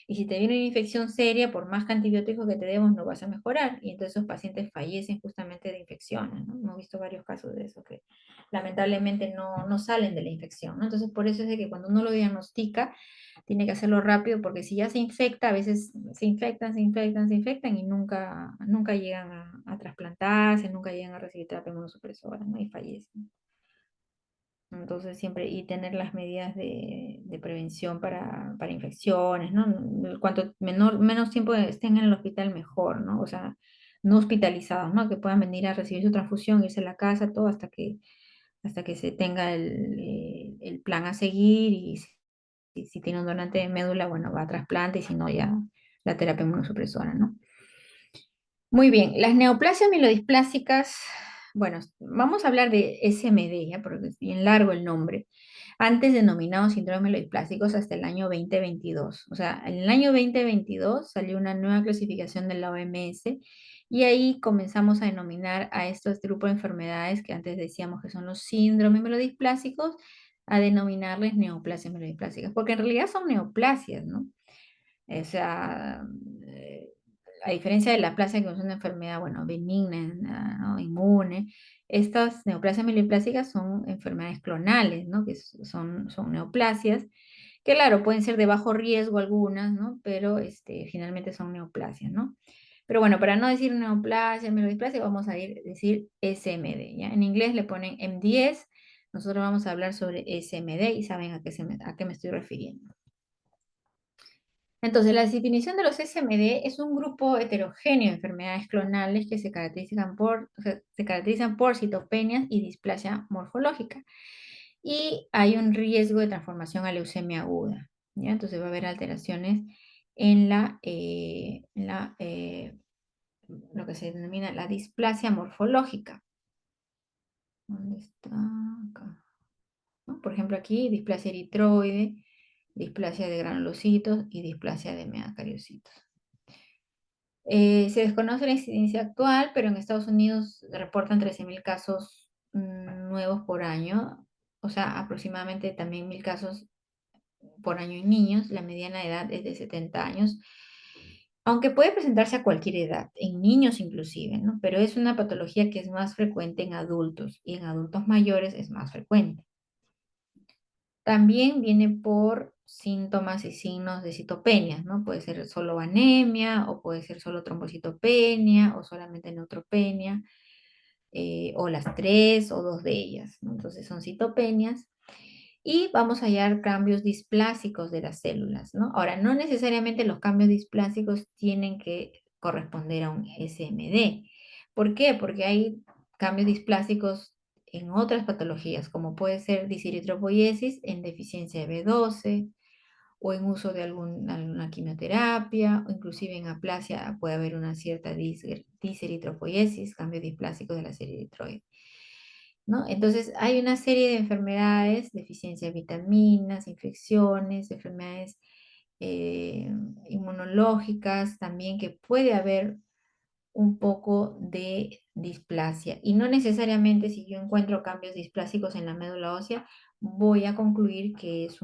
Y si te viene una infección seria, por más que antibióticos que te demos, no vas a mejorar. Y entonces esos pacientes fallecen justamente de infecciones, ¿no? Hemos visto varios casos de eso que lamentablemente no salen de la infección, ¿no? Entonces, por eso es de que cuando uno lo diagnostica, tiene que hacerlo rápido porque si ya se infecta, a veces se infectan y nunca llegan a trasplantarse, nunca llegan a recibir terapia inmunosupresora, ¿no? Y fallecen. Entonces siempre, y tener las medidas de prevención para infecciones, ¿no? Cuanto menos tiempo estén en el hospital, mejor, ¿no? O sea, no hospitalizados, ¿no? Que puedan venir a recibir su transfusión, irse a la casa, todo hasta que se tenga el plan a seguir y si tiene un donante de médula, bueno, va a trasplante y si no, ya la terapia inmunosupresora, ¿no? Muy bien, las neoplasias mielodisplásicas, bueno, vamos a hablar de SMD, ya, porque es bien largo el nombre, antes denominados síndromes mielodisplásicos hasta el año 2022. O sea, en el año 2022 salió una nueva clasificación de la OMS y ahí comenzamos a denominar a estos grupos de enfermedades que antes decíamos que son los síndromes mielodisplásicos, a denominarles neoplasias mielodisplásicas, porque en realidad son neoplasias, ¿no? O sea, eh, a diferencia de la aplasia, que es una enfermedad, bueno, benigna, ¿no? Inmune, estas neoplasias mieloplásicas son enfermedades clonales, ¿no? Que son neoplasias, que claro, pueden ser de bajo riesgo algunas, ¿no? Pero finalmente son neoplasias, ¿no? Pero bueno, para no decir neoplasia, mielodisplasia, vamos a decir SMD, ¿ya? En inglés le ponen MDS, nosotros vamos a hablar sobre SMD y saben a qué me estoy refiriendo. Entonces, la definición de los SMD es un grupo heterogéneo de enfermedades clonales que se caracterizan por citopenias y displasia morfológica. Y hay un riesgo de transformación a leucemia aguda, ¿ya? Entonces va a haber alteraciones en lo que se denomina la displasia morfológica. ¿Dónde está? Acá. ¿No? Por ejemplo, aquí displasia eritroide, displasia de granulocitos y displasia de megacariocitos. Se desconoce la incidencia actual, pero en Estados Unidos reportan 13.000 casos nuevos por año, o sea, aproximadamente también 1.000 casos por año en niños. La mediana edad es de 70 años, aunque puede presentarse a cualquier edad, en niños inclusive, ¿no? Pero es una patología que es más frecuente en adultos y en adultos mayores es más frecuente. También viene por síntomas y signos de citopenias, ¿no? Puede ser solo anemia, o puede ser solo trombocitopenia, o solamente neutropenia, o las tres o dos de ellas, ¿no? Entonces son citopenias. Y vamos a hallar cambios displásicos de las células, ¿no? Ahora, no necesariamente los cambios displásicos tienen que corresponder a un SMD. ¿Por qué? Porque hay cambios displásicos en otras patologías, como puede ser diseritropoiesis en deficiencia de B12 o en uso de alguna quimioterapia, o inclusive en aplasia puede haber una cierta diseritropoiesis, cambios displásicos de la serie eritroide, ¿no? Entonces, hay una serie de enfermedades, deficiencia de vitaminas, infecciones, enfermedades eh, inmunológicas también, que puede haber un poco de displasia. Y no necesariamente si yo encuentro cambios displásicos en la médula ósea, voy a concluir que es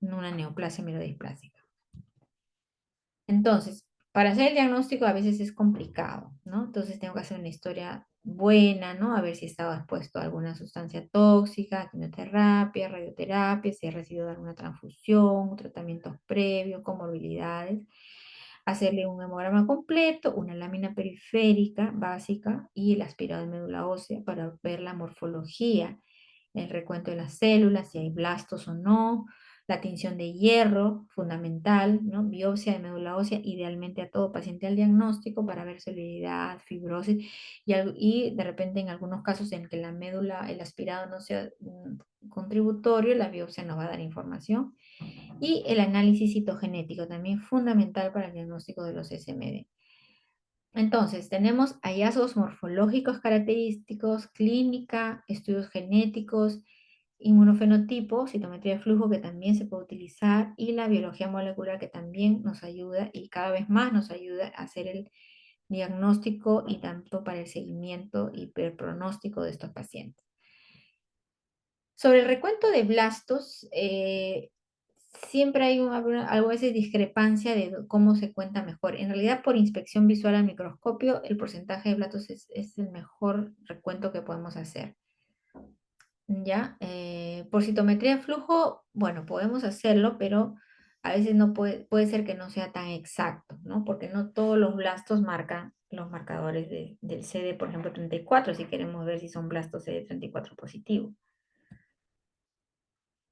una neoplasia mielodisplásica. Entonces, para hacer el diagnóstico a veces es complicado, ¿no? Entonces tengo que hacer una historia buena, ¿no? A ver si estaba expuesto a alguna sustancia tóxica, quimioterapia, radioterapia, si ha recibido alguna transfusión, tratamientos previos, comorbilidades. Hacerle un hemograma completo, una lámina periférica básica y el aspirado de médula ósea para ver la morfología, el recuento de las células, si hay blastos o no, la tinción de hierro, fundamental, ¿no? Biopsia de médula ósea, idealmente a todo paciente al diagnóstico para ver solubilidad, fibrosis y de repente en algunos casos en que la médula, el aspirado no sea contributorio, la biopsia nos va a dar información. Y el análisis citogenético, también fundamental para el diagnóstico de los SMD. Entonces, tenemos hallazgos morfológicos característicos, clínica, estudios genéticos, inmunofenotipo, citometría de flujo que también se puede utilizar y la biología molecular que también nos ayuda y cada vez más nos ayuda a hacer el diagnóstico y tanto para el seguimiento y el pronóstico de estos pacientes. Sobre el recuento de blastos, siempre hay algo a veces discrepancia de cómo se cuenta mejor. En realidad, por inspección visual al microscopio, el porcentaje de blastos es el mejor recuento que podemos hacer. ¿Ya? Por citometría de flujo, bueno, podemos hacerlo, pero a veces no puede ser que no sea tan exacto, ¿no? Porque no todos los blastos marcan los marcadores del CD, por ejemplo, 34, si queremos ver si son blastos CD34 positivos.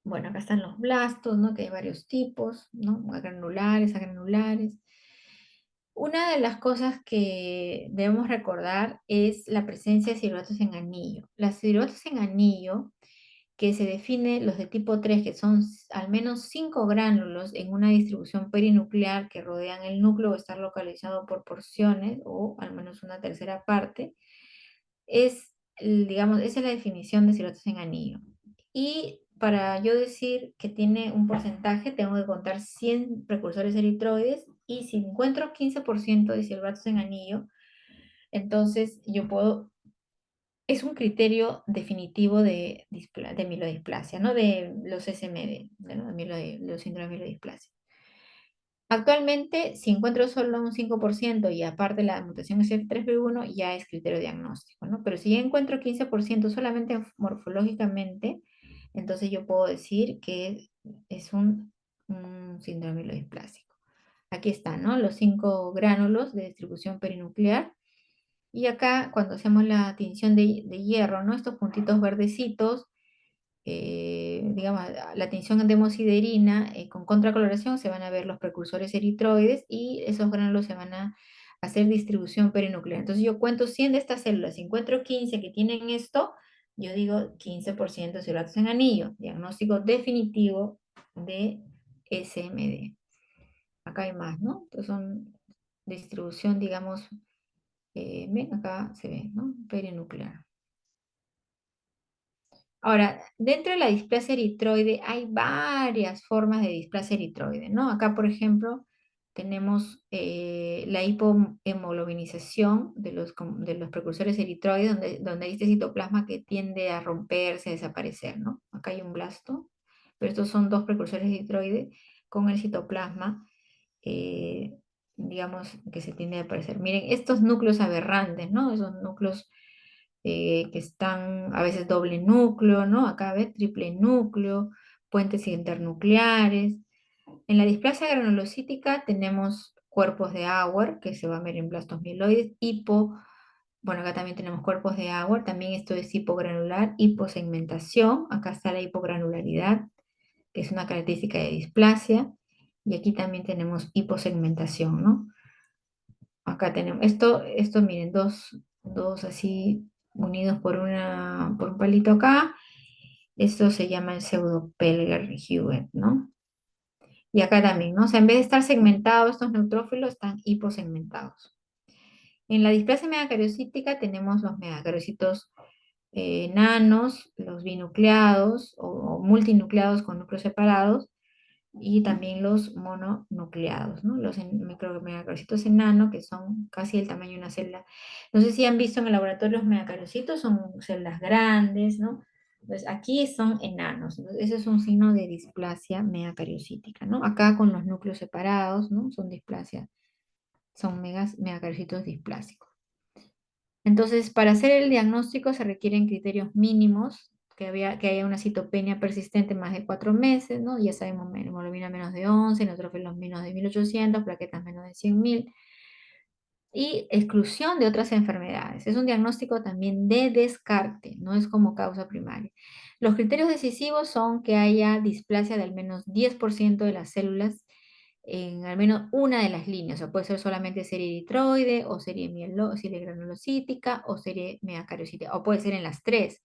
Bueno, acá están los blastos, ¿no? Que hay varios tipos, ¿no? Agranulares, agranulares. Una de las cosas que debemos recordar es la presencia de ciruelos en anillo. Las ciruelos en anillo, que se define los de tipo 3, que son al menos 5 gránulos en una distribución perinuclear que rodean el núcleo o estar localizado por porciones o al menos una tercera parte, digamos, esa es la definición de ciruelos en anillo. Y para yo decir que tiene un porcentaje, tengo que contar 100 precursores eritroides y si encuentro 15% de silbatos en anillo, entonces yo puedo, es un criterio definitivo de mielodisplasia, no de los SMD, ¿no? De los síndromes de mielodisplasia. Actualmente, si encuentro solo un 5% y aparte la mutación SF3B1, ya es criterio diagnóstico, ¿no? Pero si ya encuentro 15% solamente morfológicamente, entonces yo puedo decir que es un síndrome mielodisplásico. Aquí están, ¿no? Los 5 gránulos de distribución perinuclear. Y acá, cuando hacemos la tinción de hierro, ¿no? Estos puntitos verdecitos, digamos, la tinción de hemosiderina con contracoloración se van a ver los precursores eritroides y esos gránulos se van a hacer distribución perinuclear. Entonces yo cuento 100 de estas células, si encuentro 15 que tienen esto, yo digo 15% de células en anillo, diagnóstico definitivo de SMD. Acá hay más, ¿no? Entonces son distribución, digamos, ven, acá se ve, ¿no? Perinuclear. Ahora, dentro de la displasia eritroide hay varias formas de displasia eritroide, ¿no? Acá, por ejemplo, tenemos la hipohemoglobinización de los precursores eritroides, donde hay este citoplasma que tiende a romperse, a desaparecer, ¿no? Acá hay un blasto, pero estos son dos precursores eritroides con el citoplasma, eh, digamos, que se tiende a desaparecer. Miren, estos núcleos aberrantes, ¿no? Esos núcleos que están a veces doble núcleo, ¿no? Acá ves triple núcleo, puentes internucleares. En la displasia granulocítica tenemos cuerpos de Auer, que se van a ver en blastos mieloides, bueno, acá también tenemos cuerpos de Auer, también esto es hipogranular, hiposegmentación, acá está la hipogranularidad, que es una característica de displasia, y aquí también tenemos hiposegmentación, ¿no? Acá tenemos, miren, dos así unidos por un palito acá. Esto se llama el pseudo Pelger-Hewitt, ¿no? Y acá también, ¿no? O sea, en vez de estar segmentados estos neutrófilos, están hiposegmentados. En la displasia megacariocítica tenemos los megacariocitos nanos, los binucleados o multinucleados con núcleos separados, y también los mononucleados, ¿no? Los micromegacaricitos enanos, que son casi el tamaño de una célula. No sé si han visto en el laboratorio los megacaricitos, son células grandes, ¿no? Entonces aquí son enanos. Entonces, ese es un signo de displasia megacariocítica, ¿no? Acá con los núcleos separados, ¿no? Son displasia, son megacaricitos displásicos. Entonces, para hacer el diagnóstico se requieren criterios mínimos, que haya una citopenia persistente más de 4 meses, ¿no? Ya sabemos, hemoglobina menos de 11, neutrófilos menos de 1800, plaquetas menos de 100.000, y exclusión de otras enfermedades. Es un diagnóstico también de descarte, no es como causa primaria. Los criterios decisivos son que haya displasia de al menos 10% de las células en al menos una de las líneas, o puede ser solamente serie eritroide, o serie granulocítica, o serie megacariocítica, o puede ser en las tres.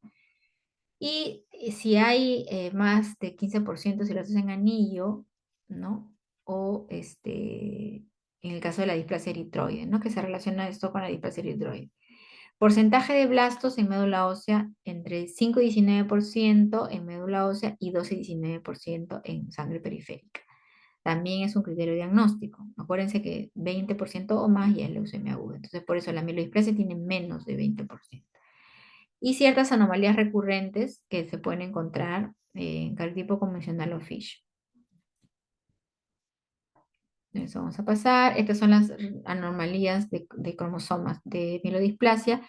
Y si hay más de 15% si lo haces en anillo, ¿no? O en el caso de la displasia eritroide, ¿no? Que se relaciona esto con la displasia eritroide. Porcentaje de blastos en médula ósea entre 5 y 19% en médula ósea y 12 y 19% en sangre periférica. También es un criterio diagnóstico. Acuérdense que 20% o más ya es leucemia aguda. Entonces, por eso la mielodisplasia tiene menos de 20%. Y ciertas anomalías recurrentes que se pueden encontrar en cariotipo convencional o FISH. Eso vamos a pasar. Estas son las anomalías de cromosomas de mielodisplasia.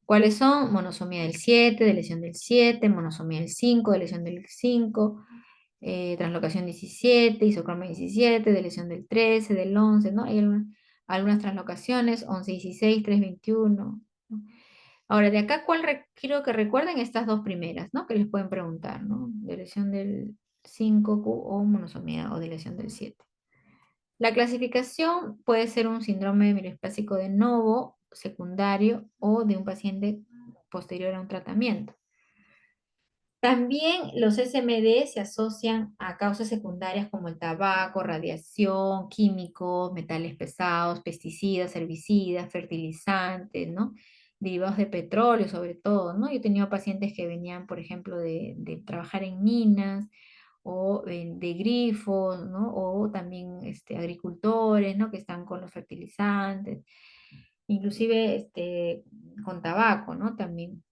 ¿Cuáles son? Monosomía del 7, de lesión del 7, monosomía del 5, de lesión del 5, translocación 17, isocromia 17, de lesión del 13, del 11, ¿no? Hay algunas translocaciones, 11, 16, 3, 21, ¿no? Ahora, de acá, quiero que recuerden estas dos primeras, ¿no? Que les pueden preguntar, ¿no? De lesión del 5Q o monosomía o de lesión del 7. La clasificación puede ser un síndrome mieloespásico de novo, secundario o de un paciente posterior a un tratamiento. También los SMD se asocian a causas secundarias como el tabaco, radiación, químicos, metales pesados, pesticidas, herbicidas, fertilizantes, ¿no? Derivados de petróleo sobre todo, ¿no? Yo he tenido pacientes que venían, por ejemplo, de trabajar en minas o de grifos, ¿no? O también agricultores, ¿no? Que están con los fertilizantes, inclusive con tabaco, ¿no? También.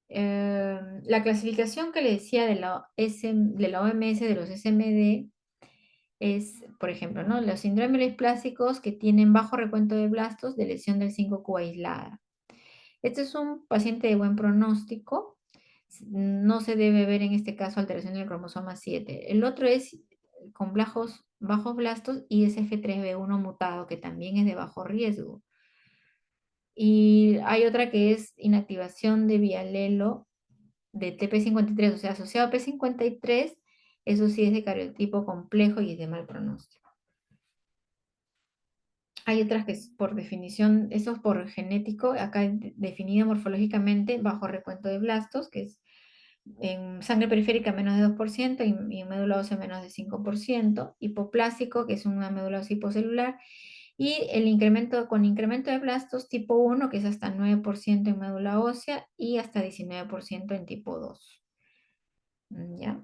La clasificación que le decía de la OMS de los SMD es, por ejemplo, ¿no? Los síndromes plásticos que tienen bajo recuento de blastos de lesión del 5Q aislada. Este es un paciente de buen pronóstico. No se debe ver en este caso alteración del cromosoma 7. El otro es con bajos blastos y SF3B1 mutado, que también es de bajo riesgo. Y hay otra que es inactivación de bialelo de TP53, o sea, asociado a P53, eso sí es de cariotipo complejo y es de mal pronóstico. Hay otras que es por definición, eso es por genético, acá definido morfológicamente bajo recuento de blastos, que es en sangre periférica menos de 2% y en médula ósea menos de 5%, hipoplásico, que es una médula ósea hipocelular, Y el incremento con incremento de blastos tipo 1, que es hasta 9% en médula ósea y hasta 19% en tipo 2. ¿Ya?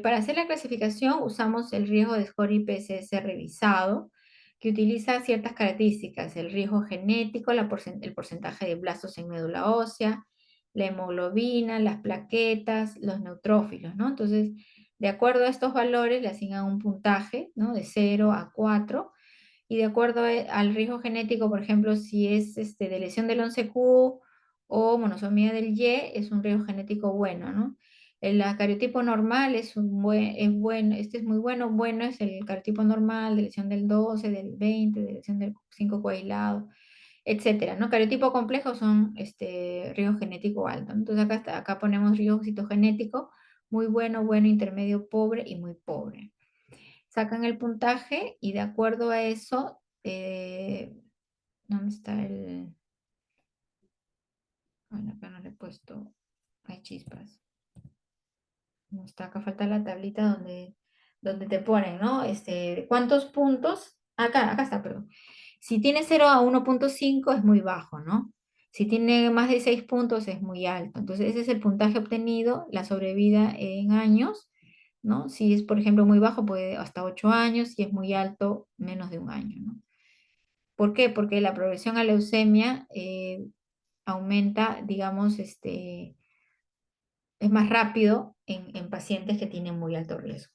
Para hacer la clasificación usamos el riesgo de score IPSS revisado, que utiliza ciertas características: el riesgo genético, el porcentaje de blastos en médula ósea, la hemoglobina, las plaquetas, los neutrófilos, ¿no? Entonces, de acuerdo a estos valores le asignan un puntaje, ¿no? De 0 a 4, y de acuerdo al riesgo genético, por ejemplo, si es de lesión del 11q o monosomía del Y, es un riesgo genético bueno, ¿no? El cariotipo normal es bueno, este es muy bueno. Bueno es el cariotipo normal de lesión del 12, del 20, de lesión del 5 coagulado, etcétera, ¿no? Cariotipo complejo son riesgo genético alto, ¿no? Entonces acá ponemos riesgo citogenético, muy bueno, bueno, intermedio, pobre y muy pobre. Sacan el puntaje y de acuerdo a eso, ¿dónde está el...? Bueno, acá no le he puesto, hay chispas. No está, acá falta la tablita donde te ponen, ¿no? ¿Cuántos puntos? Acá está, perdón. Si tiene 0 a 1.5 es muy bajo, ¿no? Si tiene más de 6 puntos es muy alto. Entonces, ese es el puntaje obtenido, la sobrevida en años, ¿no? Si es, por ejemplo, muy bajo, puede hasta 8 años, si es muy alto, menos de un año, ¿no? ¿Por qué? Porque la progresión a leucemia aumenta, digamos, es más rápido en pacientes que tienen muy alto riesgo.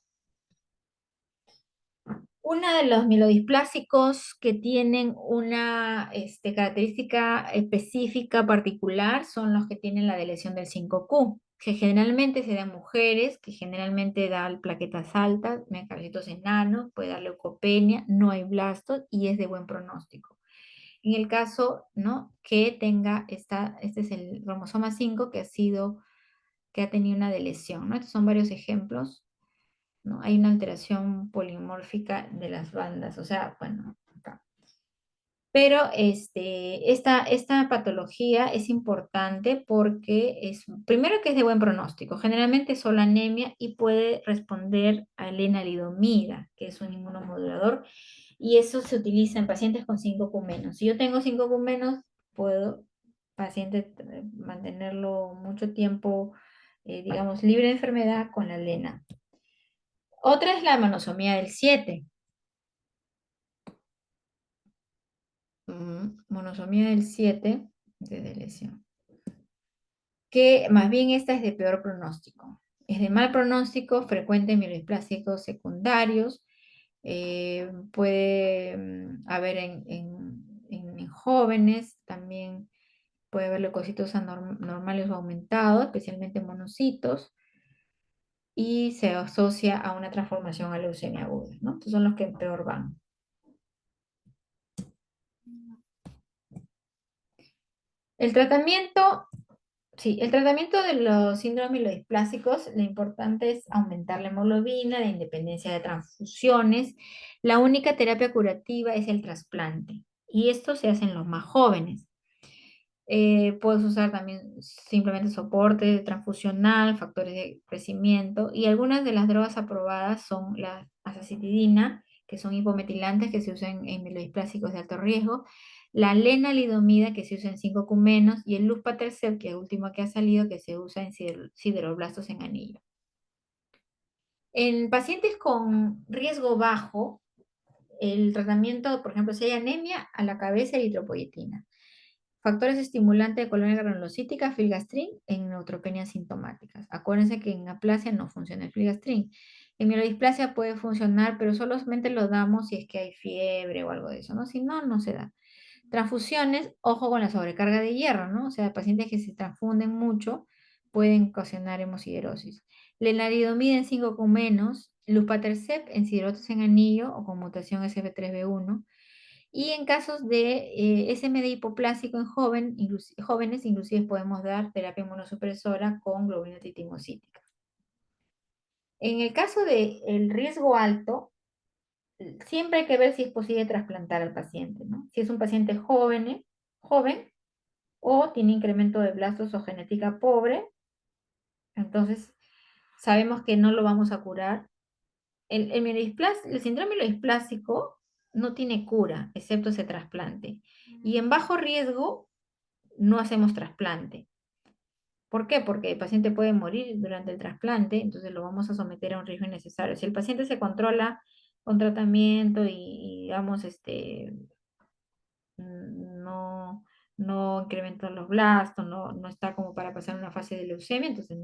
Uno de los mielodisplásicos que tienen una característica específica particular son los que tienen la deleción del 5q, que generalmente se da en mujeres, que generalmente da plaquetas altas, megacarcitos enanos, puede dar leucopenia, no hay blastos y es de buen pronóstico. En el caso, ¿no?, que tenga este es el cromosoma 5 que ha tenido una deleción, ¿no? Estos son varios ejemplos, ¿no? Hay una alteración polimórfica de las bandas, o sea, bueno, acá. Pero esta patología es importante porque primero que es de buen pronóstico, generalmente es solo anemia y puede responder a lenalidomida, que es un inmunomodulador, y eso se utiliza en pacientes con 5Q menos. Si yo tengo 5Q menos, puedo paciente mantenerlo mucho tiempo, digamos, libre de enfermedad con la lena. Otra es la monosomía del 7. Monosomía del 7 de lesión. Que más bien esta es de peor pronóstico. Es de mal pronóstico, frecuente en mielodisplásicos secundarios. Puede haber en jóvenes, también puede haber leucocitos normales o aumentados, especialmente monocitos, y se asocia a una transformación a leucemia aguda, ¿no? Estos son los que peor van. El tratamiento, sí, el tratamiento de los síndromes mielodisplásicos, lo importante es aumentar la hemoglobina, la independencia de transfusiones. La única terapia curativa es el trasplante, y esto se hace en los más jóvenes. Puedes usar también simplemente soporte transfusional, factores de crecimiento, y algunas de las drogas aprobadas son la azacitidina, que son hipometilantes que se usan en mielodisplásicos de alto riesgo, la lenalidomida, que se usa en 5Q menos, y el luspatercept, que es el último que ha salido, que se usa en sideroblastos en anillo. En pacientes con riesgo bajo, el tratamiento, por ejemplo, si hay anemia, a la cabeza eritropoyetina. Factores estimulantes de colonia granulocítica, filgastrin, en neutropenias sintomáticas. Acuérdense que en aplasia no funciona el filgastrin. En mielodisplasia puede funcionar, pero solamente lo damos si es que hay fiebre o algo de eso, ¿no? Si no, no se da. Transfusiones, ojo con la sobrecarga de hierro, ¿no? O sea, pacientes que se transfunden mucho pueden ocasionar hemosiderosis. Lenalidomida en 5Q menos, luspatercept en siderosis en anillo o con mutación SF3B1. Y en casos de SMD hipoplásico en jóvenes, inclusive podemos dar terapia inmunosupresora con globulina titimocítica. En el caso del riesgo alto, siempre hay que ver si es posible trasplantar al paciente, ¿no? Si es un paciente joven o tiene incremento de blastos o genética pobre, entonces sabemos que no lo vamos a curar. El síndrome mielodisplásico no tiene cura, excepto ese trasplante. Y en bajo riesgo no hacemos trasplante. ¿Por qué? Porque el paciente puede morir durante el trasplante, entonces lo vamos a someter a un riesgo innecesario. Si el paciente se controla con tratamiento y digamos, no, no incrementó los blastos, no está como para pasar una fase de leucemia, entonces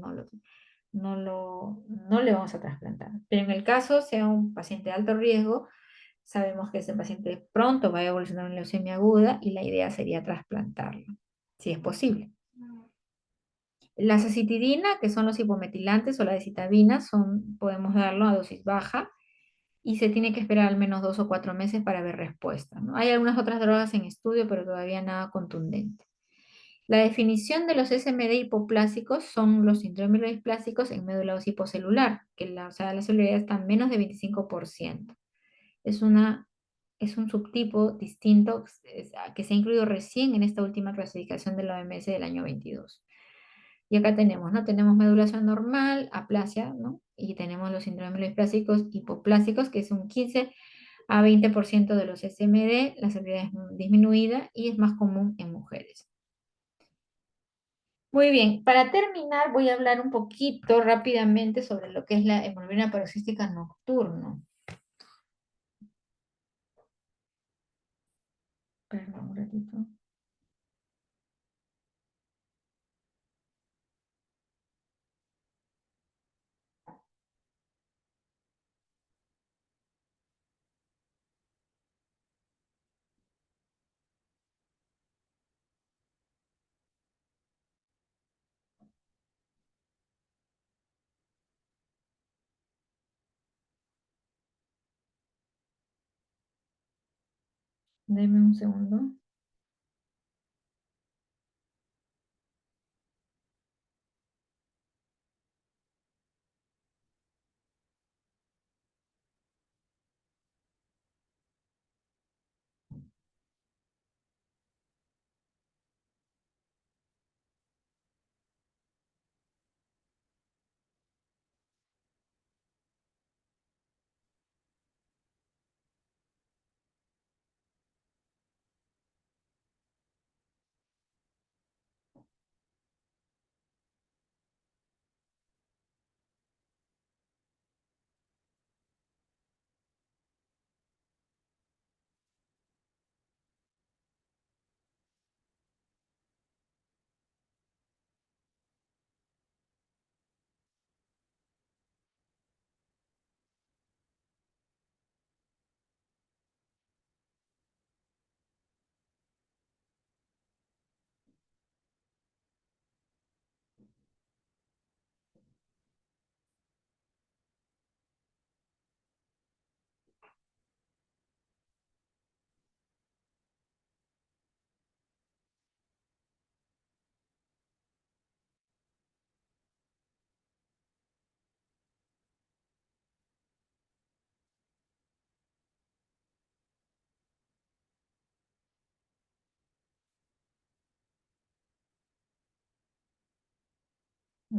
no le vamos a trasplantar. Pero en el caso sea un paciente de alto riesgo, sabemos que ese paciente pronto va a evolucionar en leucemia aguda y la idea sería trasplantarlo, si es posible. La acitidina, que son los hipometilantes o la decitabina, podemos darlo a dosis baja y se tiene que esperar al menos 2 o 4 meses para ver respuesta, ¿no? Hay algunas otras drogas en estudio, pero todavía nada contundente. La definición de los SMD hipoplásicos son los sindrómilos displásicos en médula ósea hipocelular, que o sea, la celularidad está en menos de 25%. Es es un subtipo distinto que se ha incluido recién en esta última clasificación de la OMS del año 22. Y acá tenemos, ¿no? Tenemos medulación normal, aplasia, ¿no? Y tenemos los síndromes plásticos hipoplásicos, que es un 15 a 20% de los SMD, la severidad es disminuida y es más común en mujeres. Muy bien, para terminar voy a hablar un poquito rápidamente sobre lo que es la hemoglobina paroxística nocturna. Perdón, un ratito. Deme un segundo.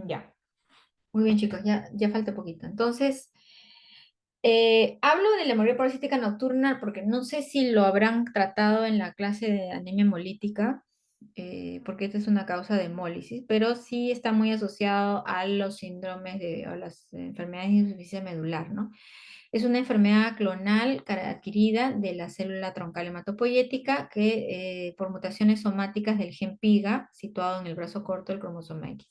Ya. Muy bien, chicos, ya falta poquito. Entonces, hablo de la hemorragia paroxística nocturna porque no sé si lo habrán tratado en la clase de anemia hemolítica, porque esta es una causa de hemólisis, pero sí está muy asociado a los síndromes a las enfermedades de insuficiencia medular, ¿no? Es una enfermedad clonal adquirida de la célula troncal hematopoyética que, por mutaciones somáticas del gen PIGA, situado en el brazo corto del cromosoma X.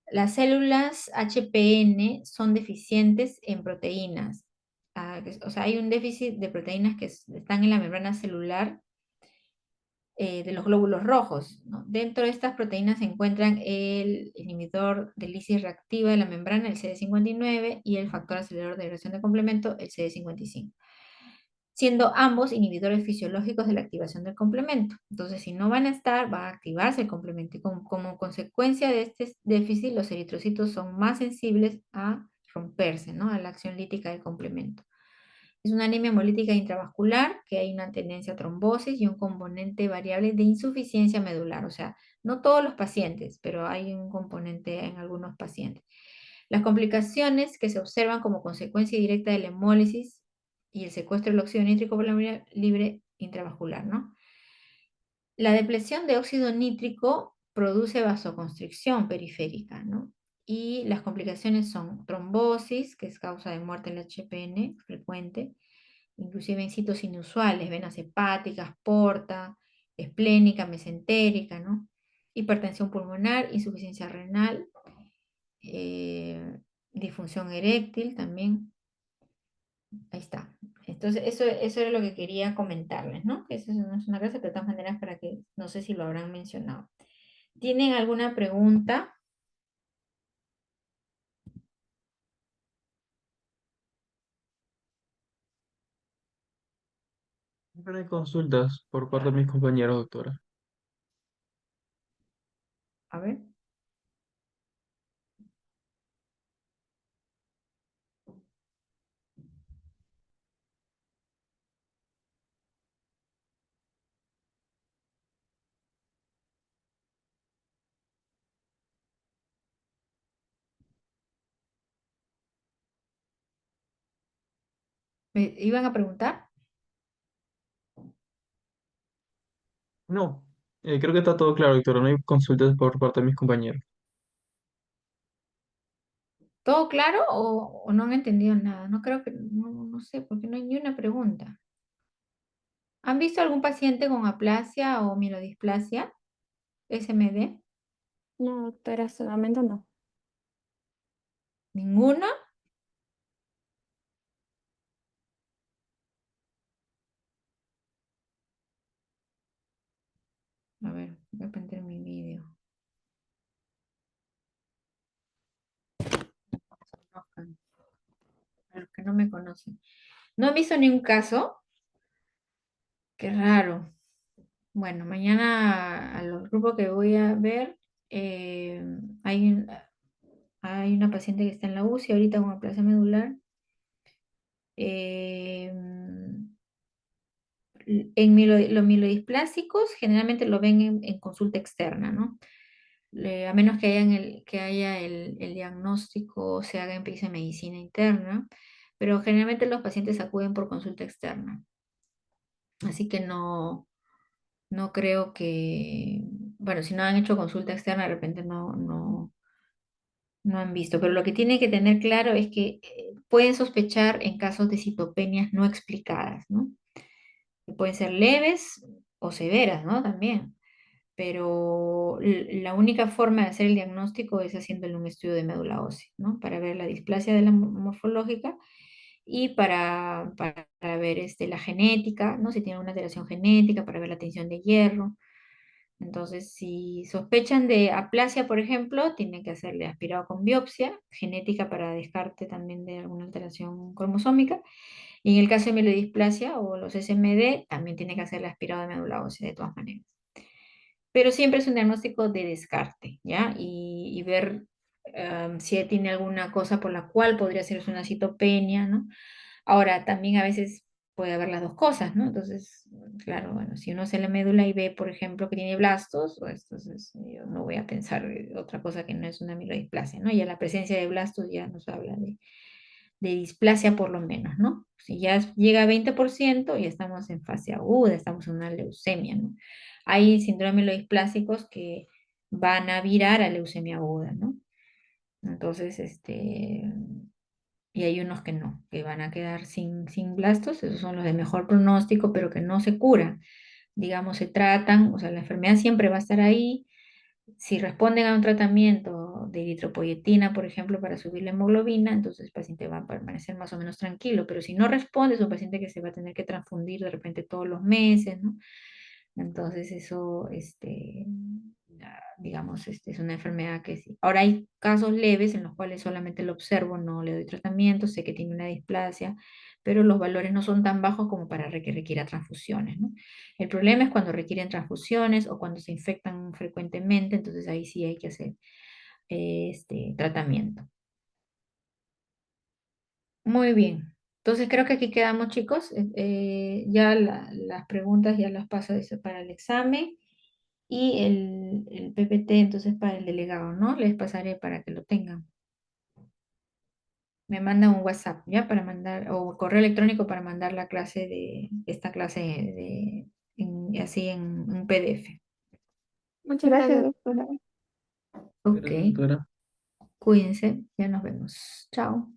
Las células HPN son deficientes en proteínas. O sea, hay un déficit de proteínas que están en la membrana celular de los glóbulos rojos, ¿no? Dentro de estas proteínas se encuentran el inhibidor de lisis reactiva de la membrana, el CD59, y el factor acelerador de degradación de complemento, el CD55, siendo ambos inhibidores fisiológicos de la activación del complemento. Entonces, si no van a estar, va a activarse el complemento y como consecuencia de este déficit, los eritrocitos son más sensibles a romperse, ¿no? A la acción lítica del complemento. Es una anemia hemolítica intravascular, que hay una tendencia a trombosis y un componente variable de insuficiencia medular. O sea, no todos los pacientes, pero hay un componente en algunos pacientes. Las complicaciones que se observan como consecuencia directa de la hemólisis y el secuestro del óxido nítrico por la vía libre intravascular, ¿no? La depresión de óxido nítrico produce vasoconstricción periférica, ¿no? Y las complicaciones son trombosis, que es causa de muerte en el HPN frecuente, inclusive en sitios inusuales, venas hepáticas, porta, esplénica, mesentérica, ¿no? Hipertensión pulmonar, insuficiencia renal, eh, disfunción eréctil también. Ahí está. Entonces, eso era lo que quería comentarles, ¿no? Que eso no es una clase, pero de todas maneras para que, no sé si lo habrán mencionado. ¿Tienen alguna pregunta? Siempre hay consultas por parte de mis compañeros, doctora. A ver. ¿Me iban a preguntar? No, creo que está todo claro, doctora. No hay consultas por parte de mis compañeros. ¿Todo claro o no han entendido nada? No creo que, no sé, porque no hay ni una pregunta. ¿Han visto algún paciente con aplasia o mielodisplasia? ¿SMD? No, doctora, hasta el momento no. ¿Ninguno? A ver, voy a prender mi vídeo. Conozcan, a los que no me conocen. ¿No han visto ningún caso? Qué raro. Bueno, mañana al grupo que voy a ver, eh, hay, hay una paciente que está en la UCI ahorita con aplasia medular. Eh, los mielodisplásicos generalmente lo ven en consulta externa, ¿no? A menos que haya el diagnóstico, se haga en de medicina interna, pero generalmente los pacientes acuden por consulta externa. Así que no creo que, bueno, si no han hecho consulta externa, de repente no han visto, pero lo que tienen que tener claro es que pueden sospechar en casos de citopenias no explicadas, ¿no? Que pueden ser leves o severas, ¿no? También. Pero la única forma de hacer el diagnóstico es haciéndole un estudio de médula ósea, ¿no? Para ver la displasia de la morfológica y para ver la genética, ¿no? Si tiene una alteración genética, para ver la tensión de hierro. Entonces, si sospechan de aplasia, por ejemplo, tienen que hacerle aspirado con biopsia genética para descarte también de alguna alteración cromosómica. Y en el caso de mielodisplasia o los SMD, también tiene que hacerle aspirado de médula ósea de todas maneras. Pero siempre es un diagnóstico de descarte, ¿ya? Y ver si tiene alguna cosa por la cual podría ser una citopenia, ¿no? Ahora, también a veces puede haber las dos cosas, ¿no? Entonces, claro, bueno, si uno hace la médula y ve, por ejemplo, que tiene blastos, pues entonces yo no voy a pensar otra cosa que no es una mielodisplasia, ¿no? Ya la presencia de blastos ya nos habla de displasia por lo menos, ¿no? Si ya llega a 20%, ya estamos en fase aguda, estamos en una leucemia, ¿no? Hay síndromes mielodisplásicos que van a virar a leucemia aguda, ¿no? Entonces, y hay unos que no, que van a quedar sin blastos, esos son los de mejor pronóstico, pero que no se curan. Digamos, se tratan, o sea, la enfermedad siempre va a estar ahí. Si responden a un tratamiento de eritropoyetina, por ejemplo, para subir la hemoglobina, entonces el paciente va a permanecer más o menos tranquilo, pero si no responde, es un paciente que se va a tener que transfundir de repente todos los meses, ¿no? Entonces eso, digamos, es una enfermedad que sí. Ahora hay casos leves en los cuales solamente lo observo, no le doy tratamiento, sé que tiene una displasia, pero los valores no son tan bajos como para que requiera transfusiones, ¿no? El problema es cuando requieren transfusiones o cuando se infectan frecuentemente, entonces ahí sí hay que hacer este tratamiento. Muy bien. Entonces creo que aquí quedamos, chicos. Ya las preguntas ya las paso eso para el examen y el PPT entonces para el delegado, ¿no? Les pasaré para que lo tengan. Me manda un WhatsApp, ¿ya? Para mandar, o correo electrónico para mandar la clase de, esta clase así en un PDF. Muchas Gracias, gracias. doctora. Ok, Gracias, doctora. cuídense, ya nos vemos. Chao.